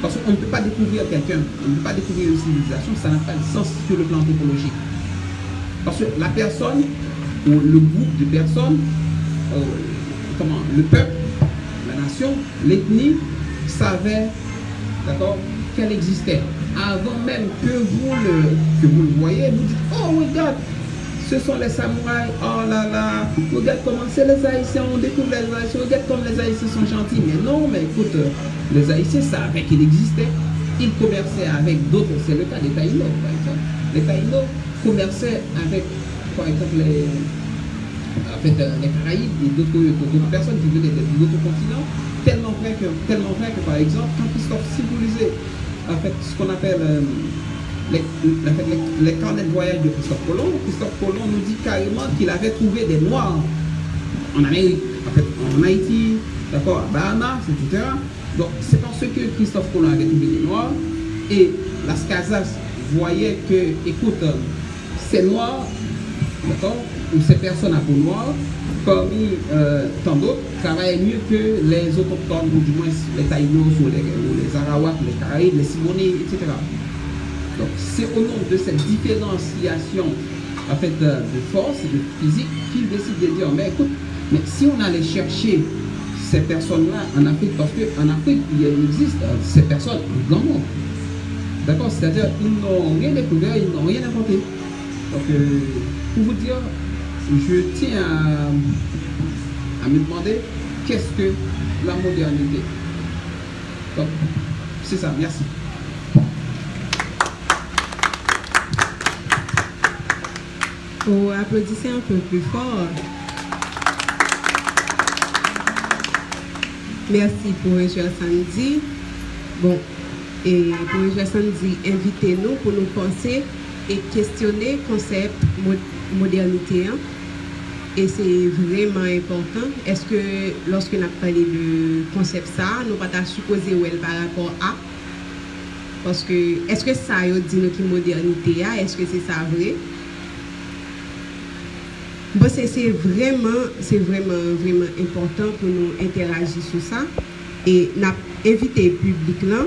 Parce qu'on ne peut pas découvrir quelqu'un, on ne peut pas découvrir une civilisation, ça n'a pas de sens sur le plan anthropologique. Parce que la personne, ou le groupe de personnes, le peuple, la nation, l'ethnie, savait, d'accord, qu'elle existait. Avant même que vous le voyez, vous dites, oh regarde, ce sont les samouraïs, oh là là, regarde comment c'est les Haïtiens, on découvre les Haïtiens, regarde comme les Haïtiens sont gentils. Mais non, mais écoute, les Haïtiens savaient qu'il existait, ils commerçaient avec d'autres, c'est le cas des Taïnos par exemple. Les Taïnos commerçaient avec, par exemple, les Caraïbes et d'autres personnes qui venaient d'autres continents, tellement vrai que par exemple, quand Christophe, si vous lisez en fait, ce qu'on appelle les carnets de voyage de Christophe Colomb nous dit carrément qu'il avait trouvé des Noirs en Amérique, en fait, en Haïti, d'accord, à Bahamas, etc. Donc, c'est parce que Christophe Colomb avait trouvé des Noirs et Las Casas voyait que, écoute, ces Noirs, d'accord, ou ces personnes à peau noire, parmi tant d'autres, travaillaient mieux que les autochtones, ou du moins les Taïnos, ou les Arawaks, les Caraïbes, les Simonis, etc. Donc, c'est au nom de cette différenciation en fait, de force et de physique qu'ils décident de dire, mais écoute, mais si on allait chercher ces personnes-là en Afrique, parce qu'en Afrique, il existe ces personnes en grand nombre. D'accord? C'est-à-dire, ils n'ont rien découvert, ils n'ont rien inventé. Donc, pour vous dire, je tiens à me demander qu'est-ce que la modernité. Donc, c'est ça, merci. Faut applaudissez un peu plus fort. Merci pour Joël Samedi. Bon, et pour Joël Samedi, invitez-nous pour nous penser et questionner le concept modernité. Et c'est vraiment important. Est-ce que lorsque nous avons parlé de concept ça, nous ne pouvons pas supposer où elle par rapport à? Parce que, est-ce que ça dit nous qui modernité, est-ce que c'est ça vrai? Bon, c'est vraiment important pour nous interagir sur ça. Et nous invité le public là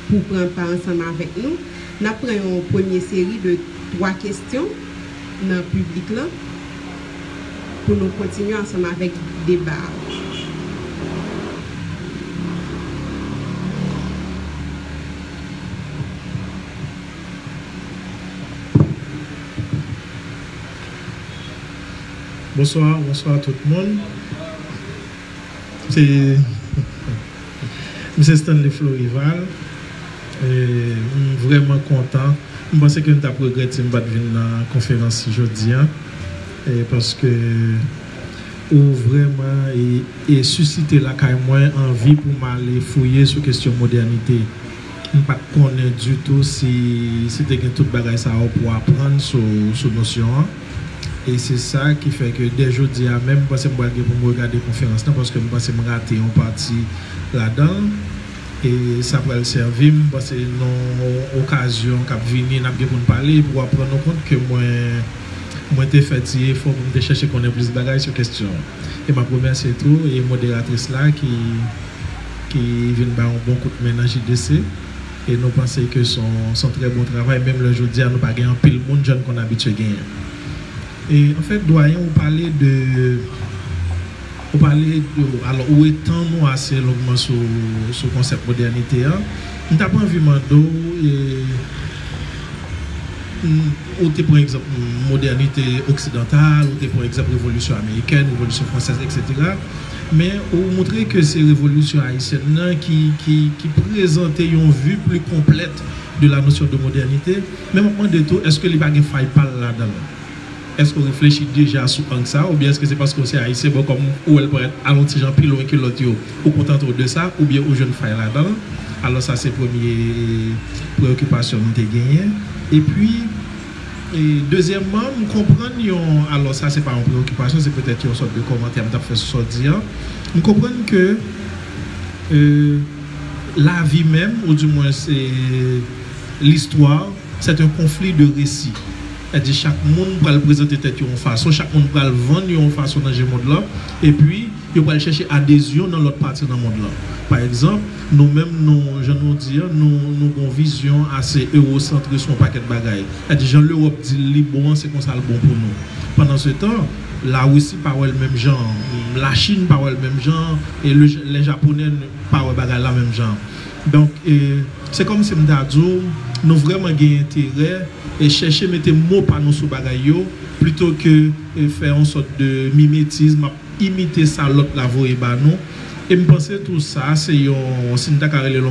pour prendre part ensemble avec nous. Nous prenons une première série de 3 questions dans le public là pour nous continuer ensemble avec le débat. Bonsoir tout le monde. C'est M. Stanley Florival. Vraiment content. Je pense que nous avons regretté de venir dans la conférence aujourd'hui. Parce que vraiment et susciter la envie pour m'aller fouiller sur la question de modernité. Je ne connais pas du tout si c'était tout le bagage pour apprendre sur notion. Et c'est ça qui fait que dès aujourd'hui, même parce que je vais regarder la conférence, parce que je pense que je raté une partie là-dedans. Et ça va le servir, parce que c'est une occasion qui venir pour parler, pour prendre en compte que moi, je fait il faut que je cherche qu'on ait plus de bagages sur la question. Et ma première, c'est tout, et modératrice là qui vient de faire un bon coup de main dans JDC. Et nous pensons que son très bon travail, même le jeudi, nous pas gagné un pile monde jeune qu'on a habitué à gagner. Et en fait, doyen, on parlait de alors où est-on nous assez longuement sur le concept modernité. Nous n'avons pas envie de par exemple modernité occidentale, ou par exemple révolution américaine, révolution française, etc. Mais on montrer que c'est révolution haïtienne qui présentait une vue plus complète de la notion de modernité. Mais moment de tout, est-ce que les bagages faillent pas là-dedans? Est-ce qu'on réfléchit déjà sur ça, ou bien est-ce que c'est parce que c'est haïtien, bon, comme où elle pourrait être à l'anti-gens plus loin que l'autre, ou content de ça, ou bien aux jeunes failles là-dedans? Alors ça, c'est la première préoccupation que nous avons gagnée. Et puis, deuxièmement, nous comprenons, alors ça, c'est pas une préoccupation, c'est peut-être une sorte de commentaire que je fait sur ce dire. Nous comprenons que la vie même, ou du moins c'est l'histoire, c'est un conflit de récits. C'est-à-dire chaque monde va le présenter tête en façon, chaque monde va le vendre en façon dans ce monde-là, et puis il va chercher adhésion dans l'autre partie dans le monde-là. Par exemple, nous-mêmes, je nous dis, nous avons une vision assez eurocentrée sur un paquet de bagailles. C'est-à-dire, l'Europe dit bon, c'est comme ça le bon pour nous. Pendant ce temps, la Russie parle le même genre, la Chine parle le même genre, et les Japonais parlent la même genre. Donc, c'est comme si nous vraiment gagné intérêt et chercher à mettre mots par nous sur bagaille plutôt que faire une sorte de mimétisme, imiter ça l'autre la voix et nous. Et je pense que tout ça, c'est une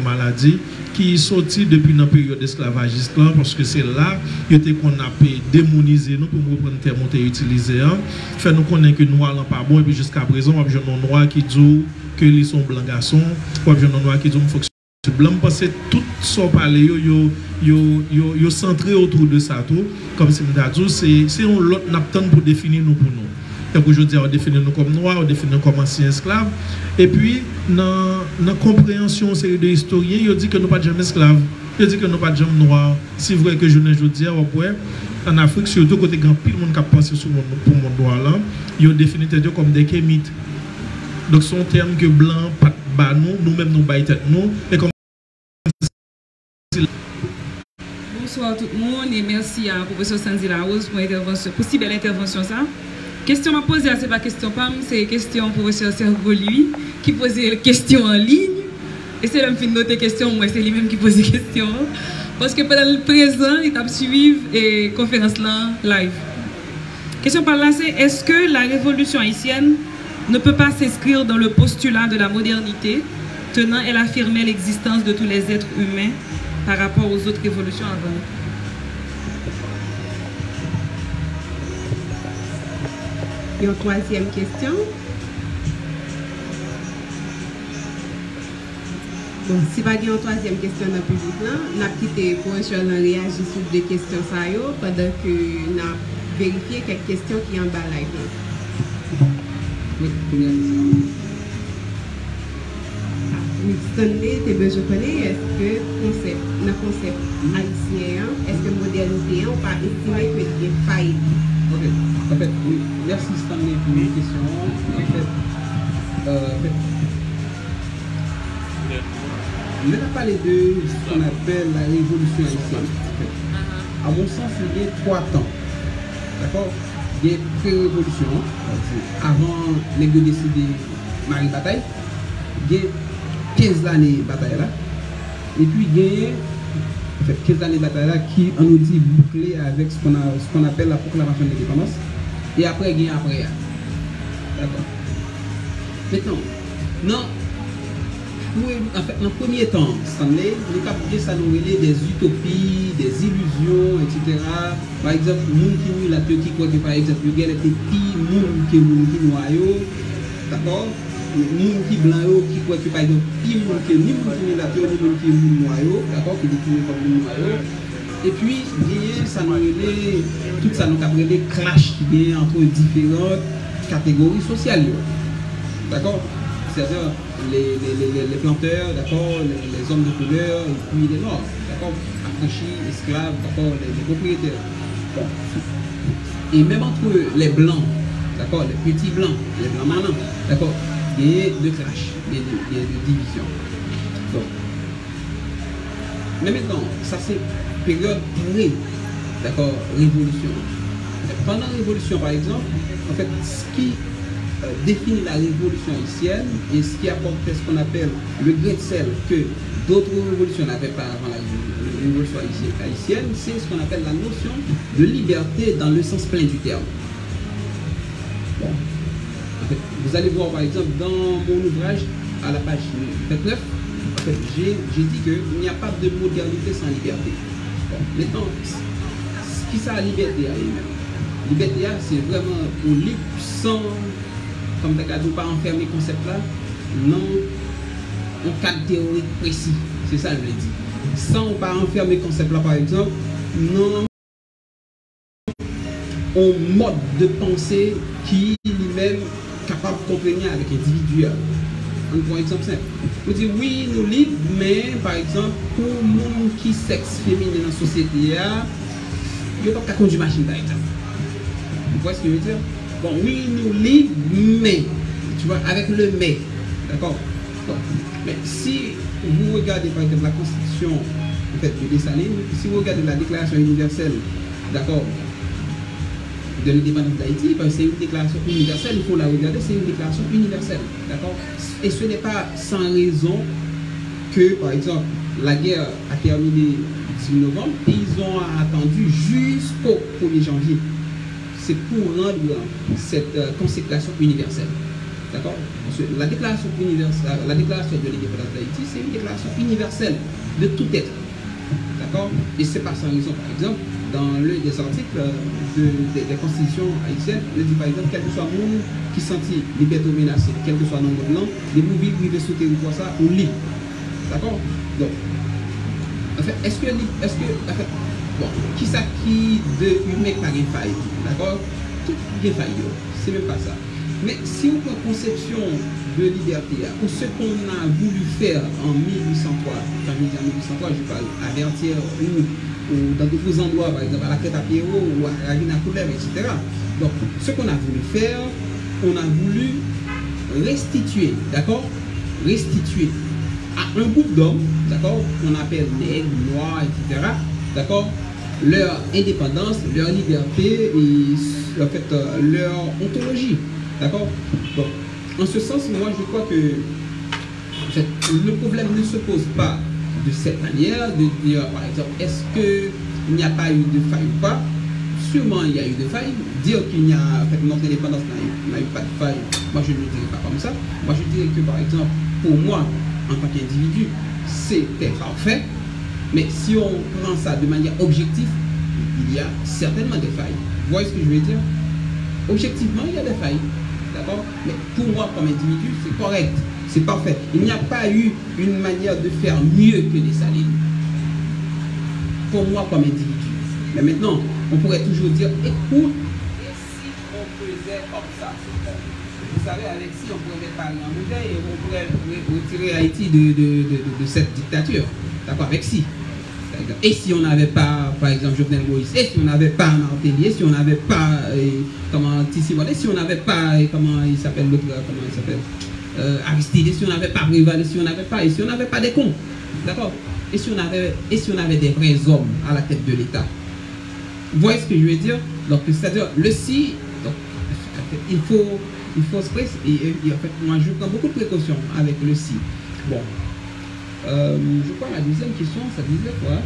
maladie qui est sortie depuis la période esclavagiste parce que c'est là qu'on a démonisé nous pour reprendre le terme qu'on a utilisé. Faire nous connaître que nous n'allons pas bon et puis jusqu'à présent, on a un noir qui dit que ils sont blancs garçons, on a un noir qui dit qu'il faut que blanc parce que tout son parler yo centré autour de ça tout comme si c'est un lot n'attend pour définir nous pour nous. Donc aujourd'hui on définit nous comme noirs, on définit comme anciens esclaves et puis dans compréhension série de historiens, ils dit que nous pas jamais esclaves, ils dit que nous pas jamais noirs. C'est vrai que je dis en Afrique surtout côté grand pile monde qui pense sur pour monde noir là, ils définit comme des kémites. Donc son terme que blanc pas ba nous-mêmes nous baille tête nous et comme bonsoir tout le monde et merci à professeur Sandy Larose pour intervention, pour si belle intervention ça. Question à poser, c'est pas question PAM, c'est question professeur Sergo lui qui posait question en ligne et c'est l'homme qui note question, moi c'est lui-même qui pose des questions parce que pendant le présent il a suivi et conférence là live. Question par là c'est est-ce que la révolution haïtienne ne peut pas s'inscrire dans le postulat de la modernité, tenant elle affirmait l'existence de tous les êtres humains par rapport aux autres révolutions avant. Et une troisième question. Bon, si pas une troisième question dans le public, nous avons quitté pour réagir sur des questions pendant que nous avons vérifié quelques questions qui sont en bas live. Oui, première question. Stanley, tu as besoin de connaître, est-ce que le concept haïtien, est-ce que modernité, on pas estimer que il y a faille? Ok, en fait, oui. Merci Stanley pour une question. En fait, on a parlé de ce qu'on appelle la révolution haïtienne. En fait. À mon sens, il y a 3 temps. D'accord? Il y a pré-révolution, avant les deux décidés Marie Bataille. Il y a 15 années bataille là. Et puis il y a en fait, 15 années bataille là qui on nous dit bouclé avec ce qu'on appelle la proclamation de l'indépendance. Et après il y a après. D'accord? Maintenant, non. En fait, en premier temps, Stanley, les capables ça nous relève des utopies, des illusions, etc. Par exemple, nous qui nous la qui croit que par exemple, il y a des petits monde qui noyaux, d'accord? Nous qui blancs qui croient que par exemple, petit monde qui ni monde qui la ni monde qui noyaux, d'accord? Qui définit comme noyaux. Et puis, ça nous relève tout ça nous capable des clash qui est entre différentes catégories sociales, d'accord? C'est-à-dire les planteurs, d'accord, les hommes de couleur, et puis les noirs, d'accord, affranchis, esclaves, d'accord, les propriétaires. Bon. Et même entre les blancs, d'accord, les petits blancs, les blancs manants, d'accord, il y a de clash, il y a de division. Donc, mais maintenant, ça c'est période pré, d'accord, révolution. Pendant la révolution, par exemple, en fait, ce qui définit la révolution haïtienne et ce qui apporte ce qu'on appelle le grain de sel que d'autres révolutions n'avaient pas avant la révolution haïtienne, c'est ce qu'on appelle la notion de liberté dans le sens plein du terme. Bon. En fait, vous allez voir par exemple dans mon ouvrage à la page 29, en fait, j'ai dit qu'il n'y a pas de modernité sans liberté. Bon. Maintenant, ce qui ça la liberté à elle-même? Liberté, c'est vraiment au libre sans, comme tu as dit, pas enfermer le concept là, non, un cadre théorique précis. C'est ça que je l'ai dit. Sans pas enfermer le concept là, par exemple, non, un mode de pensée qui lui-même capable de comprendre avec l'individu. On prend un exemple simple. Vous dites oui, nous libres, mais par exemple, pour le monde qui sexe féminin dans la société, il n'y a pas de conduire machine par exemple. Vous voyez ce que je veux dire? Bon, oui, nous libres, mais, tu vois, avec le mais, d'accord? Bon. Mais si vous regardez par exemple la Constitution en fait, de Dessalines, si vous regardez la Déclaration universelle, d'accord, de l'indépendance d'Haïti, parce que c'est une déclaration universelle, il faut la regarder, c'est une déclaration universelle, d'accord? Et ce n'est pas sans raison que, par exemple, la guerre a terminé le 18 novembre et ils ont attendu jusqu'au 1er janvier. C'est pour rendre cette consécration universelle. D'accord? La déclaration universelle, la déclaration de l'indépendance d'Haïti, c'est une déclaration universelle de tout être. D'accord? Et c'est pas sans raison, par exemple, dans l'un des articles des constitutions haïtiennes, il dit par exemple, quel que soit le monde qui sentit liberté menacée, quel que soit le nombre blanc, les mouvements privés sous territoire ça, ou libre. D'accord? Donc, en fait, est-ce que, en fait, bon, qui ça qui de humain par une faille, d'accord? Tout est faille, c'est même pas ça. Mais si on prend conception de liberté, pour ce qu'on a voulu faire en 1803, quand je dis en 1803, je parle à Vertières ou dans d'autres endroits, par exemple à la Crête à Pierrot ou à la Vina Coulève, etc. Donc, ce qu'on a voulu faire, on a voulu restituer, d'accord? Restituer à un groupe d'hommes, d'accord? Qu'on appelle nègres, noirs, etc. D'accord? Leur indépendance, leur liberté et en fait leur ontologie. D'accord? Bon, en ce sens, moi je crois que en fait, le problème ne se pose pas de cette manière, de dire par exemple, est-ce qu'il n'y a pas eu de faille ou pas? Sûrement il y a eu de faille. Dire qu'il n'y a, en fait, notre indépendance n'a eu pas de faille, moi je ne le dirais pas comme ça. Moi je dirais que par exemple, pour moi, en tant qu'individu, c'était parfait. Mais si on prend ça de manière objective, il y a certainement des failles. Vous voyez ce que je veux dire? Objectivement, il y a des failles. D'accord? Mais pour moi, comme individu, c'est correct. C'est parfait. Il n'y a pas eu une manière de faire mieux que Dessalines. Pour moi, comme individu. Mais maintenant, on pourrait toujours dire, écoute, et si on faisait comme ça? savez, avec si on pourrait parler en modèle et on pourrait retirer Haïti de cette dictature. D'accord, avec si. Et si on n'avait pas, par exemple, Jovenel Moïse, et si on n'avait pas Martelly, si on n'avait pas, comment, Tissi-Wale, si on n'avait pas, comment il s'appelle l'autre, comment il s'appelle, Aristide, si on n'avait pas Brival, si on n'avait pas, et si on n'avait pas des cons, d'accord, et si on avait des vrais hommes à la tête de l'État. Vous voyez ce que je veux dire? Donc, c'est-à-dire, le si, donc, il faut se presser, et en fait, moi, je prends beaucoup de précautions avec le si. Bon. Je crois la deuxième question, ça disait quoi?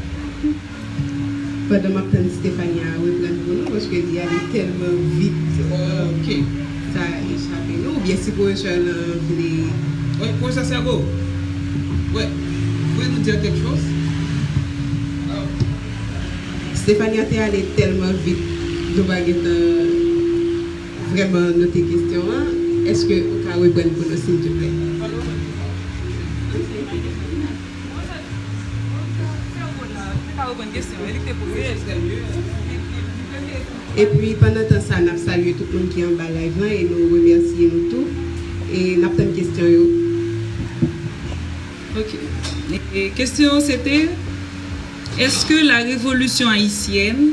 Pendant ma tante Stéphanie a reprendre pour nous parce qu'il y allait tellement vite. Ok. Ça a échappé nous. Ou bien si pour je voulais. Oui, pour ça, c'est beau. Ouais. Vous pouvez nous dire quelque chose? Stéphanie a allé tellement vite. Je vais vraiment noter question. Est-ce que vous pouvez reprendre pour nous, s'il te plaît? Et puis pendant ce temps, nous saluons tout le monde qui est en bas live et nous remercions nous tous. Et nous avons une question. Ok. Et question c'était, est-ce que la révolution haïtienne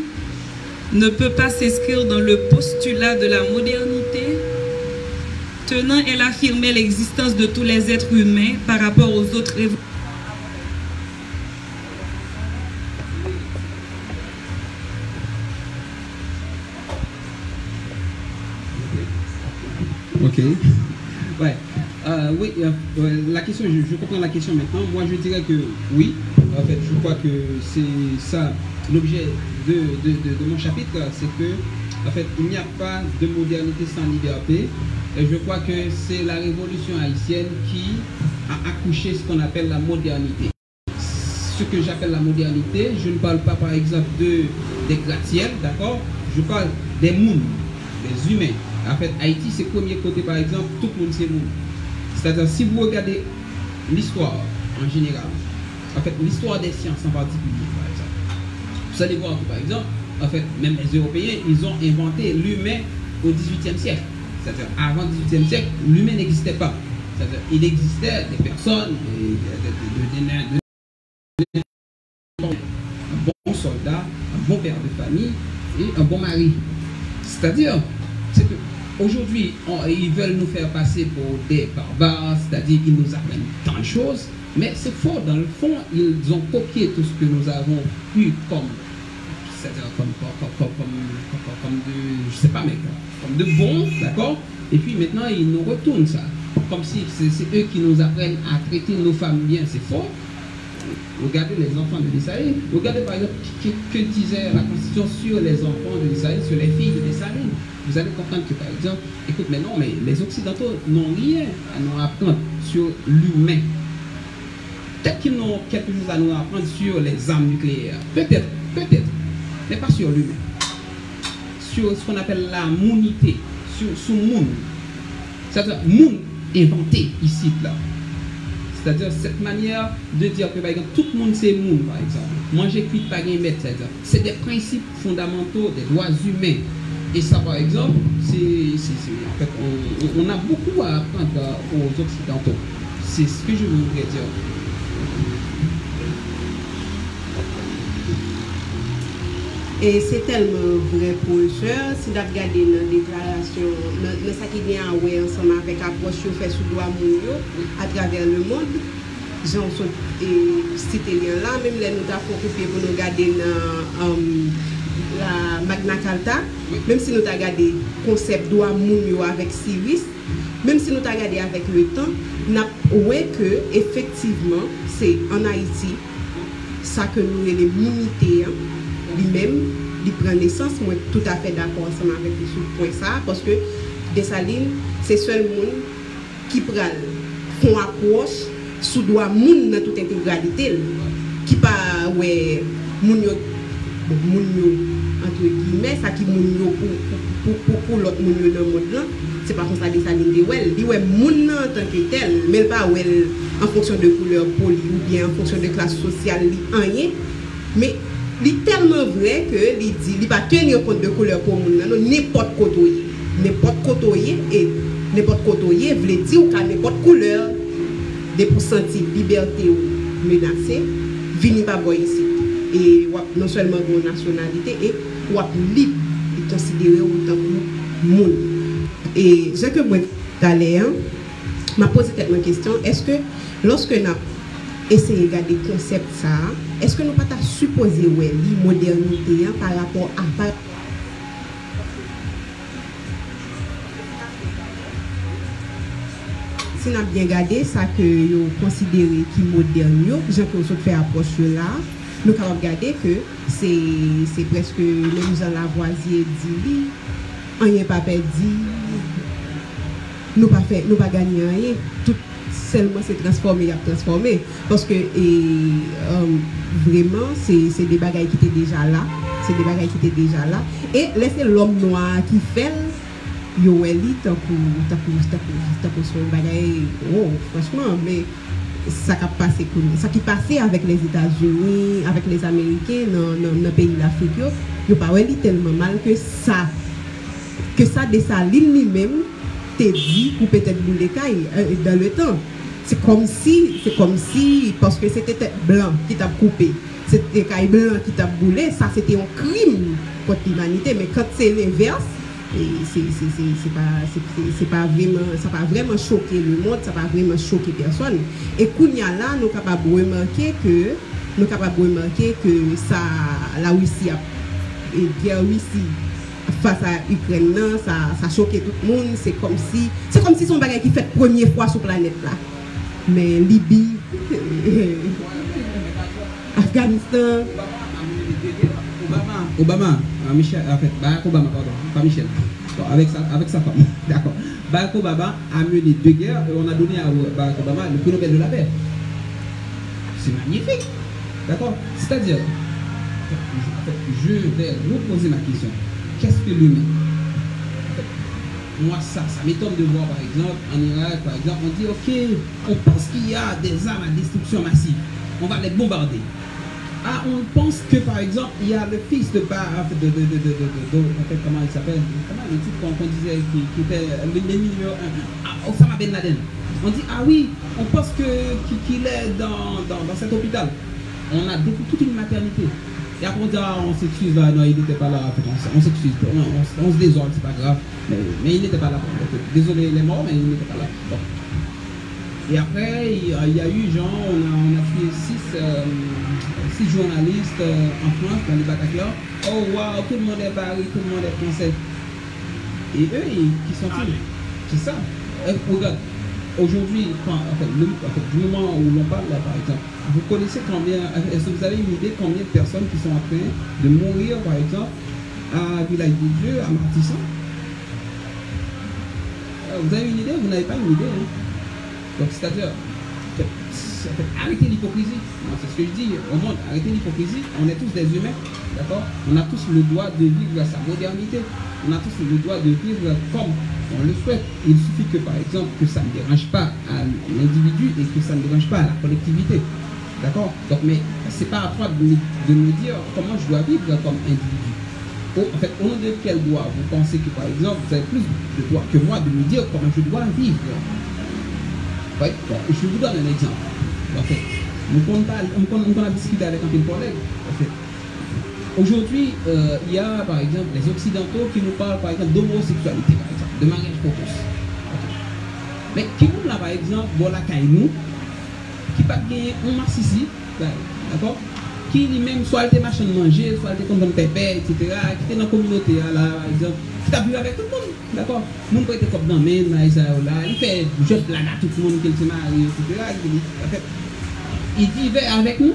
ne peut pas s'inscrire dans le postulat de la modernité, tenant elle affirmait l'existence de tous les êtres humains par rapport aux autres révolutions? Ok. Ouais. Oui, la question, je comprends la question maintenant. Moi, je dirais que oui. En fait, je crois que c'est ça l'objet de mon chapitre, c'est que, en fait, il n'y a pas de modernité sans liberté. Et je crois que c'est la révolution haïtienne qui a accouché ce qu'on appelle la modernité. Ce que j'appelle la modernité, je ne parle pas, par exemple, des gratte-ciels, d'accord? Je parle des mondes, des humains. En fait, Haïti, c'est le premier côté, par exemple, tout le monde c'est monde. C'est-à-dire, si vous regardez l'histoire en général, en fait, l'histoire des sciences en particulier, par exemple, vous allez voir que, par exemple, en fait, même les Européens, ils ont inventé l'humain au XVIIIe siècle. C'est-à-dire, avant le XVIIIe siècle, l'humain n'existait pas. C'est-à-dire, il existait des personnes, un bon soldat, un bon père de famille et un bon mari. C'est-à-dire, c'est que aujourd'hui, ils veulent nous faire passer pour des barbares, c'est-à-dire qu'ils nous apprennent tant de choses, mais c'est faux. Dans le fond, ils ont copié tout ce que nous avons eu comme, c'est-à-dire comme de, je sais pas, mais comme de bon, d'accord? Et puis maintenant, ils nous retournent ça, comme si c'est eux qui nous apprennent à traiter nos femmes bien. C'est faux. Regardez les enfants de Dessalines. Regardez par exemple que disait la Constitution sur les enfants de Dessalines, sur les filles de Dessalines. Vous allez comprendre que par exemple, écoute, mais non, mais les Occidentaux n'ont rien à nous apprendre sur l'humain. Peut-être qu'ils n'ont quelque chose à nous apprendre sur les armes nucléaires. Peut-être, mais pas sur l'humain. Sur ce qu'on appelle la monité, sur ce monde. C'est-à-dire, monde inventé ici, là. C'est-à-dire cette manière de dire que par exemple tout le monde c'est monde par exemple. Moi j'écris pas rien mettre, c'est-à-dire c'est des principes fondamentaux des droits humains. Et ça par exemple, en fait, on a beaucoup à apprendre aux Occidentaux. C'est ce que je voudrais dire. Et c'est tellement vrai pour eux. Si vous regardez la déclaration, le ça qui vient ensemble avec l'approche qu'on fait sous droit mondial à travers le monde, j'en suis cité là, même les nous avons copié pour nous regarder la Magna Carta, même si nous avons regardé le concept droit mondial avec Cyrus, même si nous avons regardé avec le temps, nous avons vu que effectivement, c'est en Haïti, ça que nous les militaires. Lui-même, il prend naissance, moi tout à fait d'accord ensemble avec lui sur le point ça, parce que Dessalines, c'est seul monde qui prend font approche sous droit monde dans toute intégralité, qui pas ouais monde entre guillemets, ça qui monde pour l'autre monde dans le monde là, c'est pas comme ça Dessalines dit ouais monde en tant que tel, mais pas ouais en fonction de couleur poli ou bien en fonction de classe sociale rien, mais il est tellement vrai que il dit il va tenir compte de couleur pour monde n'importe côté et n'importe côté, veut dire ou n'importe couleur, de pour sentir liberté ou menacée, venir pas boire ici. Et non seulement une nationalité, et ou libre de considérer autant que monde. Et ce que moi, d'aller, m'a posé cette question, est-ce que lorsque nous avons essayé de regarder le concept, est-ce que nous ne pouvons pas supposer la modernité par rapport à si nous avons bien regardé ça que vous considérez qui est moderne, j'ai que vous fait approche là, nous avons regardé que c'est presque les gens Lavoisier dit, rien pas perdu, nous pas gagné rien, tout seulement c'est transformé, parce que vraiment c'est des bagailles qui étaient déjà là, et laissez l'homme noir qui fait yo eli tant que son bagaille franchement mais ça qui passait avec les États-Unis avec les Américains dans le pays d'Afrique yo pas eli tellement mal que ça Dessalines lui-même t'es dit pour peut-être bouler dans le temps c'est comme si parce que c'était tête blanc qui t'a coupé c'était caille blanc qui t'a boulé ça c'était un crime contre l'humanité mais quand c'est l'inverse et c'est pas vraiment choqué le monde, ça pas vraiment choqué personne. Et Kounia là, nous capables de remarquer que ça la Russie guerre Russie face à Ukraine ça choqué tout le monde, c'est comme si son bagage qui fait première fois sur planète là. Mais Libye Afghanistan Obama, Michel, en fait, Barack Obama, pardon, pas Michel. Bon, avec sa femme, d'accord. Barack Obama a mené 2 guerres et on a donné à Barack Obama le prix Nobel de la paix. C'est magnifique, d'accord. C'est-à-dire, je vais vous poser ma question. Qu'est-ce que l'humain? Moi, ça m'étonne de voir, par exemple, en Irak, par exemple, on dit, ok, on pense qu'il y a des armes à destruction massive. On va les bombarder. Ah, on pense que par exemple, il y a le fils de comment il s'appelle? Comment le type qu'on disait qui était l'ennemi numéro 1? Osama Ben Laden. On dit, ah oui, on pense qu'il est dans cet hôpital. On a toute une maternité. Et après on dit, ah, on s'excuse là, non, il n'était pas là. On s'excuse, on se désole, c'est pas grave. Mais il n'était pas là. Désolé, il est mort, mais il n'était pas là. Bon. Et après, il y a eu, genre, on a tué 6 journalistes en France, dans les Bataclan. Oh, waouh, tout le monde est Paris, tout le monde est français. Et eux, qui sont-ils? C'est ça. Regarde, aujourd'hui, du moment où l'on parle là, par exemple, vous connaissez combien, est-ce que vous avez une idée combien de personnes qui sont en train de mourir, par exemple, à Village des Dieux, à Martissan? Vous avez une idée? Vous n'avez pas une idée, hein? Donc, c'est-à-dire, arrêtez l'hypocrisie. C'est ce que je dis au monde, arrêtez l'hypocrisie. On est tous des humains, d'accord? On a tous le droit de vivre sa modernité. On a tous le droit de vivre comme on le souhaite. Il suffit que, par exemple, que ça ne dérange pas à l'individu et que ça ne dérange pas à la collectivité. D'accord? Donc, mais c'est pas à toi de me dire comment je dois vivre comme individu. En fait, au nom de quel droit vous pensez que, par exemple, vous avez plus de droit que moi de me dire comment je dois vivre? Ouais, bon, je vous donne un exemple. En fait, on a discuté avec un collègue. En fait, aujourd'hui, il y a par exemple les Occidentaux qui nous parlent par exemple d'homosexualité, par exemple, de mariage précoce. Okay. Mais qui nous là par exemple, voilà Kaïnou, qui pas gagner un mars ici, d'accord? Qui lui-même soit était machin de manger, soit était content de pépé, etc. Qui était dans la communauté là, par exemple, qui t'a vu avec tout le monde. D'accord? Mon père était comme dans le même, il fait jeune blague à tout le monde qui se marie, etc. Il vivait avec nous.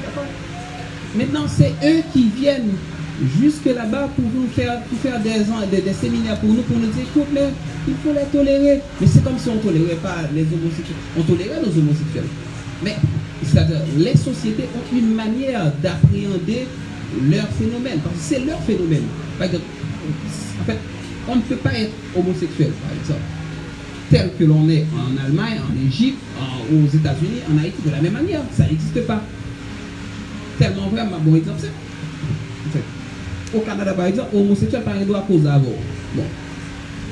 D'accord? Maintenant, c'est eux qui viennent jusque là-bas pour nous faire des séminaires pour nous dire écoute, il faut les tolérer. Mais c'est comme si on ne tolérait pas les homosexuels. On tolérait nos homosexuels. Mais c'est-à-dire, les sociétés ont une manière d'appréhender leur phénomène. Parce que c'est leur phénomène. Par exemple, en fait, on ne peut pas être homosexuel, par exemple, tel que l'on est en Allemagne, en Égypte, aux États-Unis, en Haïti, de la même manière. Ça n'existe pas. Tellement vrai, ma bon exemple, c'est. Au Canada, par exemple, homosexuel, par exemple, doit causer avant. Bon.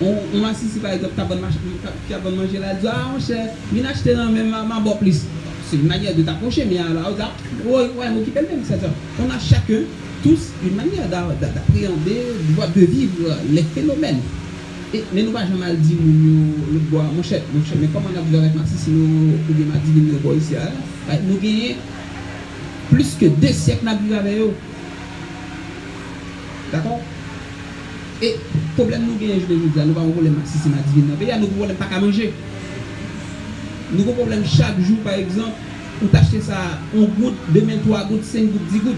On assiste par exemple, qui a bon manger là, dit, ah, mon cher, viens acheter dans même ma bonne plus. C'est une manière de t'approcher, mais là, on occupe le même, c'est ça. On a chacun, tous, une manière d'appréhender, de vivre les phénomènes. Mais nous ne pouvons jamais dire, le bois, mon cher, mais comme on a vu avec Maxi, si nous avons dit le bois ici, nous gagnons plus que 2 siècles à vivre avec eux. D'accord? Et le problème nous gagnons, je vais vous dire, nous avons un problème Maxi, si nous avons dit, nous avons un problème pas qu'à manger. Nous avons un problème chaque jour, par exemple, pour t'acheter ça, 1 goutte, 2 gouttes, 3 gouttes, 5 gouttes, 10 gouttes.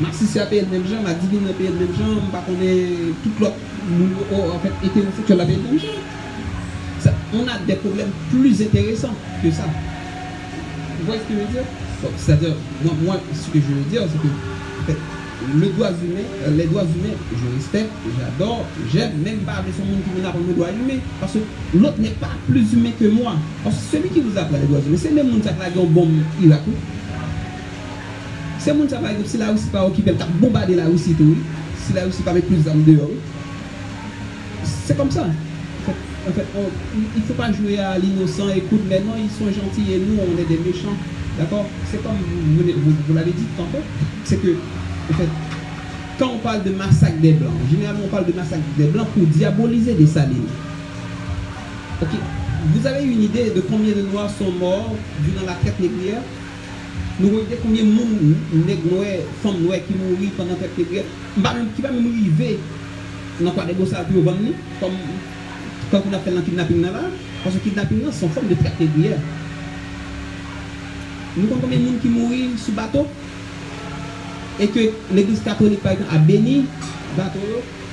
Maxi, si a payé le même genre, ma divine a payé le même genre, on est tout l'autre. En fait, hétérosexuel la même chose. On a des problèmes plus intéressants que ça. Vous voyez ce que je veux dire? C'est-à-dire, moi, ce que je veux dire, c'est que en fait, les doigts humains, je respecte, j'adore, j'aime, même pas avec son monde qui me apprend le doigt humain, parce que l'autre n'est pas plus humain que moi. Parce que celui qui vous apprend les doigts humains, c'est le monde qui a un bombe Irak. C'est le monde qui a par exemple, si la Russie pas occupée, qui a bombardé la Russie, si la Russie pas avec plus d'armes dehors. C'est comme ça. En fait, il ne faut pas jouer à l'innocent. Écoute, maintenant ils sont gentils et nous, on est des méchants. D'accord? C'est comme vous l'avez dit tantôt. C'est que, en fait, quand on parle de massacre des Blancs, généralement on parle de massacre des Blancs pour diaboliser des Salines. Ok? Vous avez une idée de combien de Noirs sont morts durant la traite négrière? Nous voyons combien de monde, femmes noires qui mourent pendant la traite négrière, qui va même arriver. Dans quoi des gosses à plus vendre comme quand on a fait le kidnapping là, parce que le kidnapping c'est une forme de traite négrière. Nous comptons combien de monde qui mourit sous bateau et que l'église catholique par exemple a béni bateau.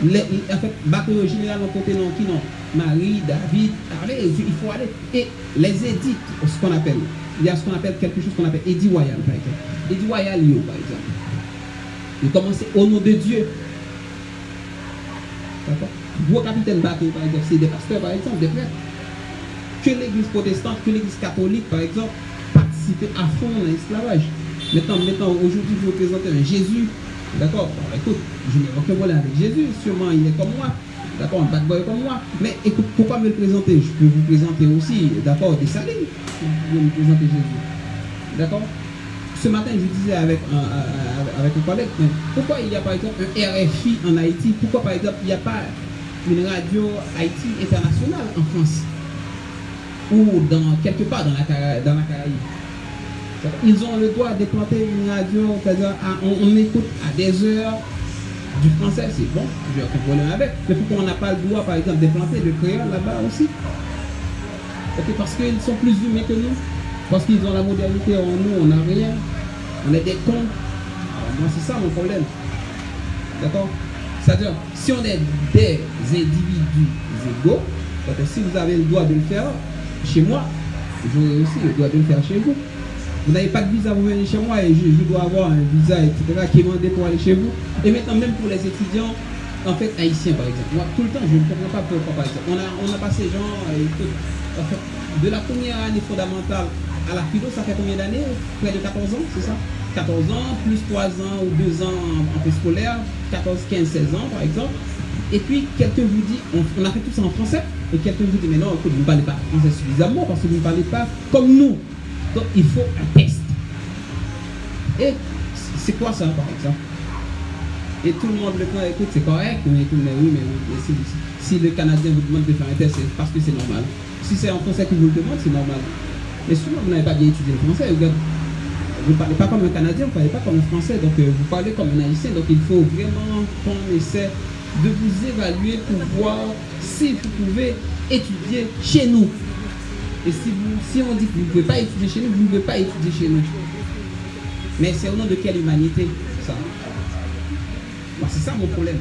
En fait, bateau généralement côté non qui non Marie, David, allez, il faut aller. Et les édits, ce qu'on appelle, il y a ce qu'on appelle quelque chose qu'on appelle édit royal par exemple. Édit royal par exemple. Il commence au nom de Dieu. Vos capitaines bateaux, par exemple, c'est des pasteurs, par exemple, des prêtres. Que l'église protestante, que l'église catholique, par exemple, participaient à fond dans l'esclavage. Maintenant, aujourd'hui, je vous présente un Jésus. D'accord? Écoute, je n'ai aucun problème avec Jésus. Sûrement, il est comme moi. D'accord? Un bad boy comme moi. Mais écoute, pourquoi me le présenter? Je peux vous présenter aussi, d'accord, des salines. Je peux me présenter Jésus. D'accord? Ce matin, je disais avec un collègue, pourquoi il y a par exemple un RFI en Haïti? Pourquoi par exemple il n'y a pas une radio Haïti internationale en France? Ou quelque part dans la Caraïbe? Ils ont le droit d'implanter une radio, c'est-à-dire on écoute à des heures du français, c'est bon, j'ai aucun problème avec. Mais pourquoi on n'a pas le droit par exemple d'implanter le créole là-bas aussi? Okay, parce qu'ils sont plus humains que nous. Parce qu'ils ont la modernité, nous, on n'a rien. On est des cons. Alors, moi, c'est ça mon problème. D'accord? C'est-à-dire, si on est des individus égaux, si vous avez le droit de le faire chez moi, j'aurai aussi le droit de le faire chez vous. Vous n'avez pas de visa pour venir chez moi et je dois avoir un visa, etc., qui est demandé pour aller chez vous. Et maintenant, même pour les étudiants, en fait, haïtiens, par exemple. Moi, tout le temps, je ne comprends pas pourquoi, par exemple. On a passé genre, en fait, de la première année fondamentale à la philo, ça fait combien d'années? Près de 14 ans, c'est ça? 14 ans, plus 3 ans ou 2 ans en préscolaire, 14, 15, 16 ans par exemple. Et puis quelqu'un vous dit, on a fait tout ça en français, et quelqu'un vous dit, mais non, écoute, vous ne parlez pas français suffisamment parce que vous ne parlez pas comme nous. Donc il faut un test. Et c'est quoi ça par exemple? Et tout le monde le prend, écoute, c'est correct, mais oui, mais si le Canadien vous demande de faire un test, c'est parce que c'est normal. Si c'est en français que vous le demandez, c'est normal. Mais souvent, vous n'avez pas bien étudié le français. Vous ne parlez pas comme un Canadien, vous ne parlez pas comme un Français. Donc, vous parlez comme un Haïtien. Donc, il faut vraiment qu'on essaie de vous évaluer pour voir si vous pouvez étudier chez nous. Et si on dit que vous ne pouvez pas étudier chez nous, vous ne pouvez pas étudier chez nous. Mais c'est au nom de quelle humanité, ça? C'est ça mon problème.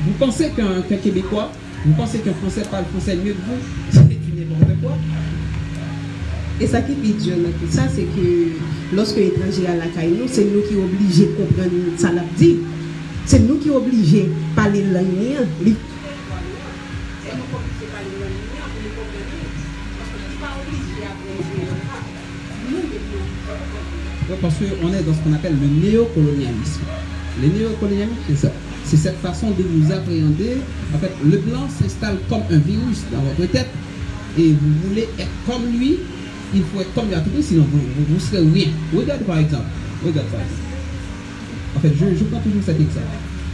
Vous pensez qu'un Québécois, vous pensez qu'un Français parle français mieux que vous? C'est du n'importe quoi. Et ça qui est dur dans tout ça, c'est que lorsque l'étranger à la caille, c'est nous qui sommes obligés de comprendre ça l'a dit. C'est nous qui sommes obligés de parler la langue. Parce qu'on est dans ce qu'on appelle le néocolonialisme. Le néocolonialisme, c'est ça. c'est cette façon de vous appréhender. En fait, le blanc s'installe comme un virus dans votre tête et vous voulez être comme lui, il faut être comme lui à tout prix, sinon vous serez rien. Regarde par exemple. En fait, je prends toujours cet exemple.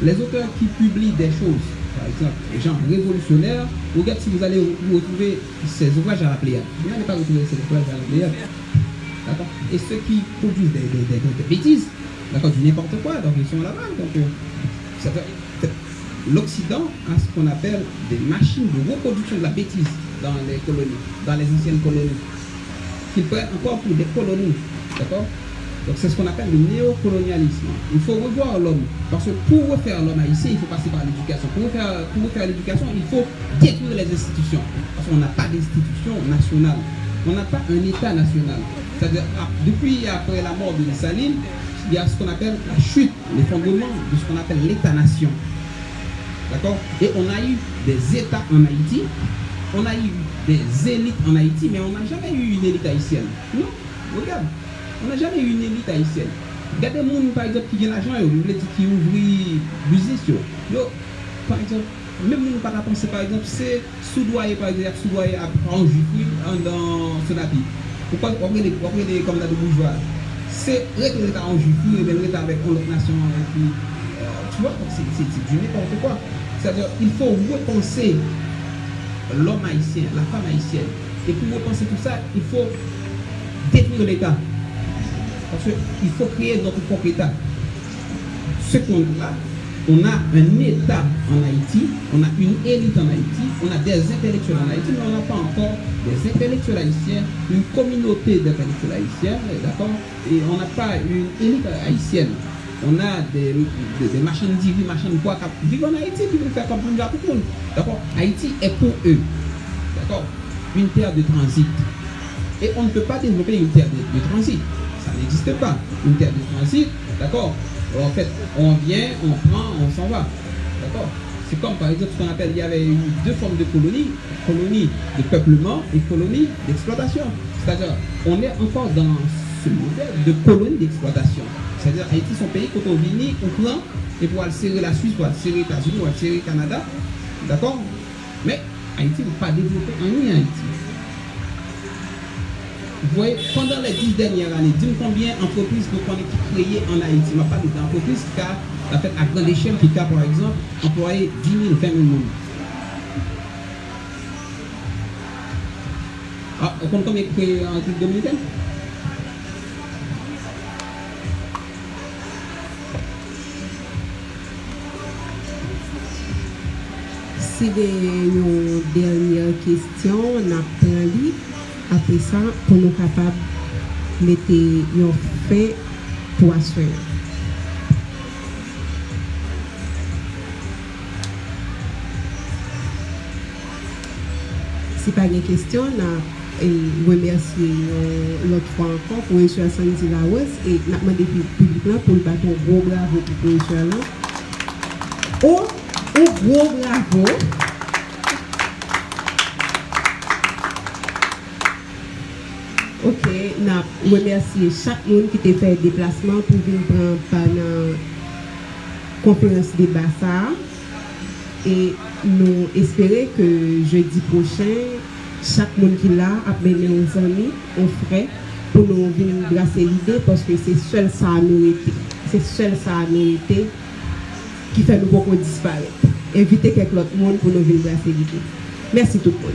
Les auteurs qui publient des choses, par exemple, genre révolutionnaires, regarde si vous allez retrouver ces ouvrages à la Pléiade. Vous n'allez pas retrouver ces ouvrages à la Pléiade. D'accord. Et ceux qui produisent des bêtises, d'accord, du n'importe quoi, donc ils sont là-bas. Donc, l'Occident a ce qu'on appelle des machines de reproduction de la bêtise dans les colonies, dans les anciennes colonies, qu'ils prennent encore pour des colonies. D'accord. Donc c'est ce qu'on appelle le néocolonialisme. Il faut revoir l'homme. Parce que pour refaire l'homme haïtien, il faut passer par l'éducation. Pour refaire l'éducation, il faut détruire les institutions. Parce qu'on n'a pas d'institution nationale. On n'a pas un État national. C'est-à-dire, depuis après la mort de Dessalines, il y a ce qu'on appelle la chute, l'effondrement de ce qu'on appelle l'État-nation. D'accord? Et on a eu des États en Haïti, on a eu des élites en Haïti, mais on n'a jamais eu une élite haïtienne. Non? Regarde. On n'a jamais eu une élite haïtienne. Regardez les gens, par exemple, qui ont l'argent, qui ouvrent l'usine. Par exemple, même nous, pas penser, par exemple, c'est soudoyer, par exemple, soudoyer en juif dans ce napi. Pourquoi on est comme ça de bourgeois? C'est l'État en juif, et bien l'État avec l'autre nation. Tu vois, c'est du n'importe quoi. C'est-à-dire, il faut repenser l'homme haïtien, la femme haïtienne. Et pour repenser tout ça, il faut détruire l'État. Parce qu'il faut créer notre propre État. Ce qu'on a là, on a un État en Haïti, on a une élite en Haïti, on a des intellectuels en Haïti, mais on n'a pas encore des intellectuels haïtiens, une communauté d'intellectuels haïtiens, d'accord? Et on n'a pas une élite haïtienne. On a des machines divines, machines quoi, qui vivent en Haïti, qui veulent faire comme tout le monde. D'accord? Haïti est pour eux. D'accord? Une terre de transit. Et on ne peut pas développer une terre de transit. Ça n'existe pas. Une terre de transit, d'accord? En fait, on vient, on prend, on s'en va. D'accord? C'est comme par exemple ce qu'on appelle, il y avait eu deux formes de colonies, colonie de peuplement et colonie d'exploitation. C'est-à-dire, on est encore dans ce modèle de colonie d'exploitation. C'est-à-dire, Haïti, son pays, quand on vient, on prend, et pour aller serrer la Suisse, pour aller serrer les États-Unis, pour aller serrer le Canada. D'accord? Mais Haïti ne va pas développer en rien Haïti. Vous voyez, pendant les 10 dernières années, dis-moi combien d'entreprises que qu'on a créées en Haïti. Je ne parle pas d'entreprises qui a fait à grande échelle, qui a par exemple employé 10 000, 20 000 personnes. Ah, on compte combien créé en République dominicaine? Si des dernières questions, on a parlé. Après ça, pour nous capables de mettre un fait pour assurer. Si pas de questions, on remercie l'autre fois encore pour M. Sandy Laos et nous demandé au public pour le bâton gros bravo pour M. Laos. Au gros bravo. Ok, nous remercions chaque monde qui a fait un déplacement pour venir prendre la conférence de Bassa. Et nous espérons que jeudi prochain, chaque monde qui est là a mené nos amis, nos frères, pour nous venir brasser l'idée parce que c'est seul ça à mériter. C'est seul ça à mériter qui fait nous beaucoup disparaître. Invitez quelques autres monde pour nous venir brasser l'idée. Merci tout le monde.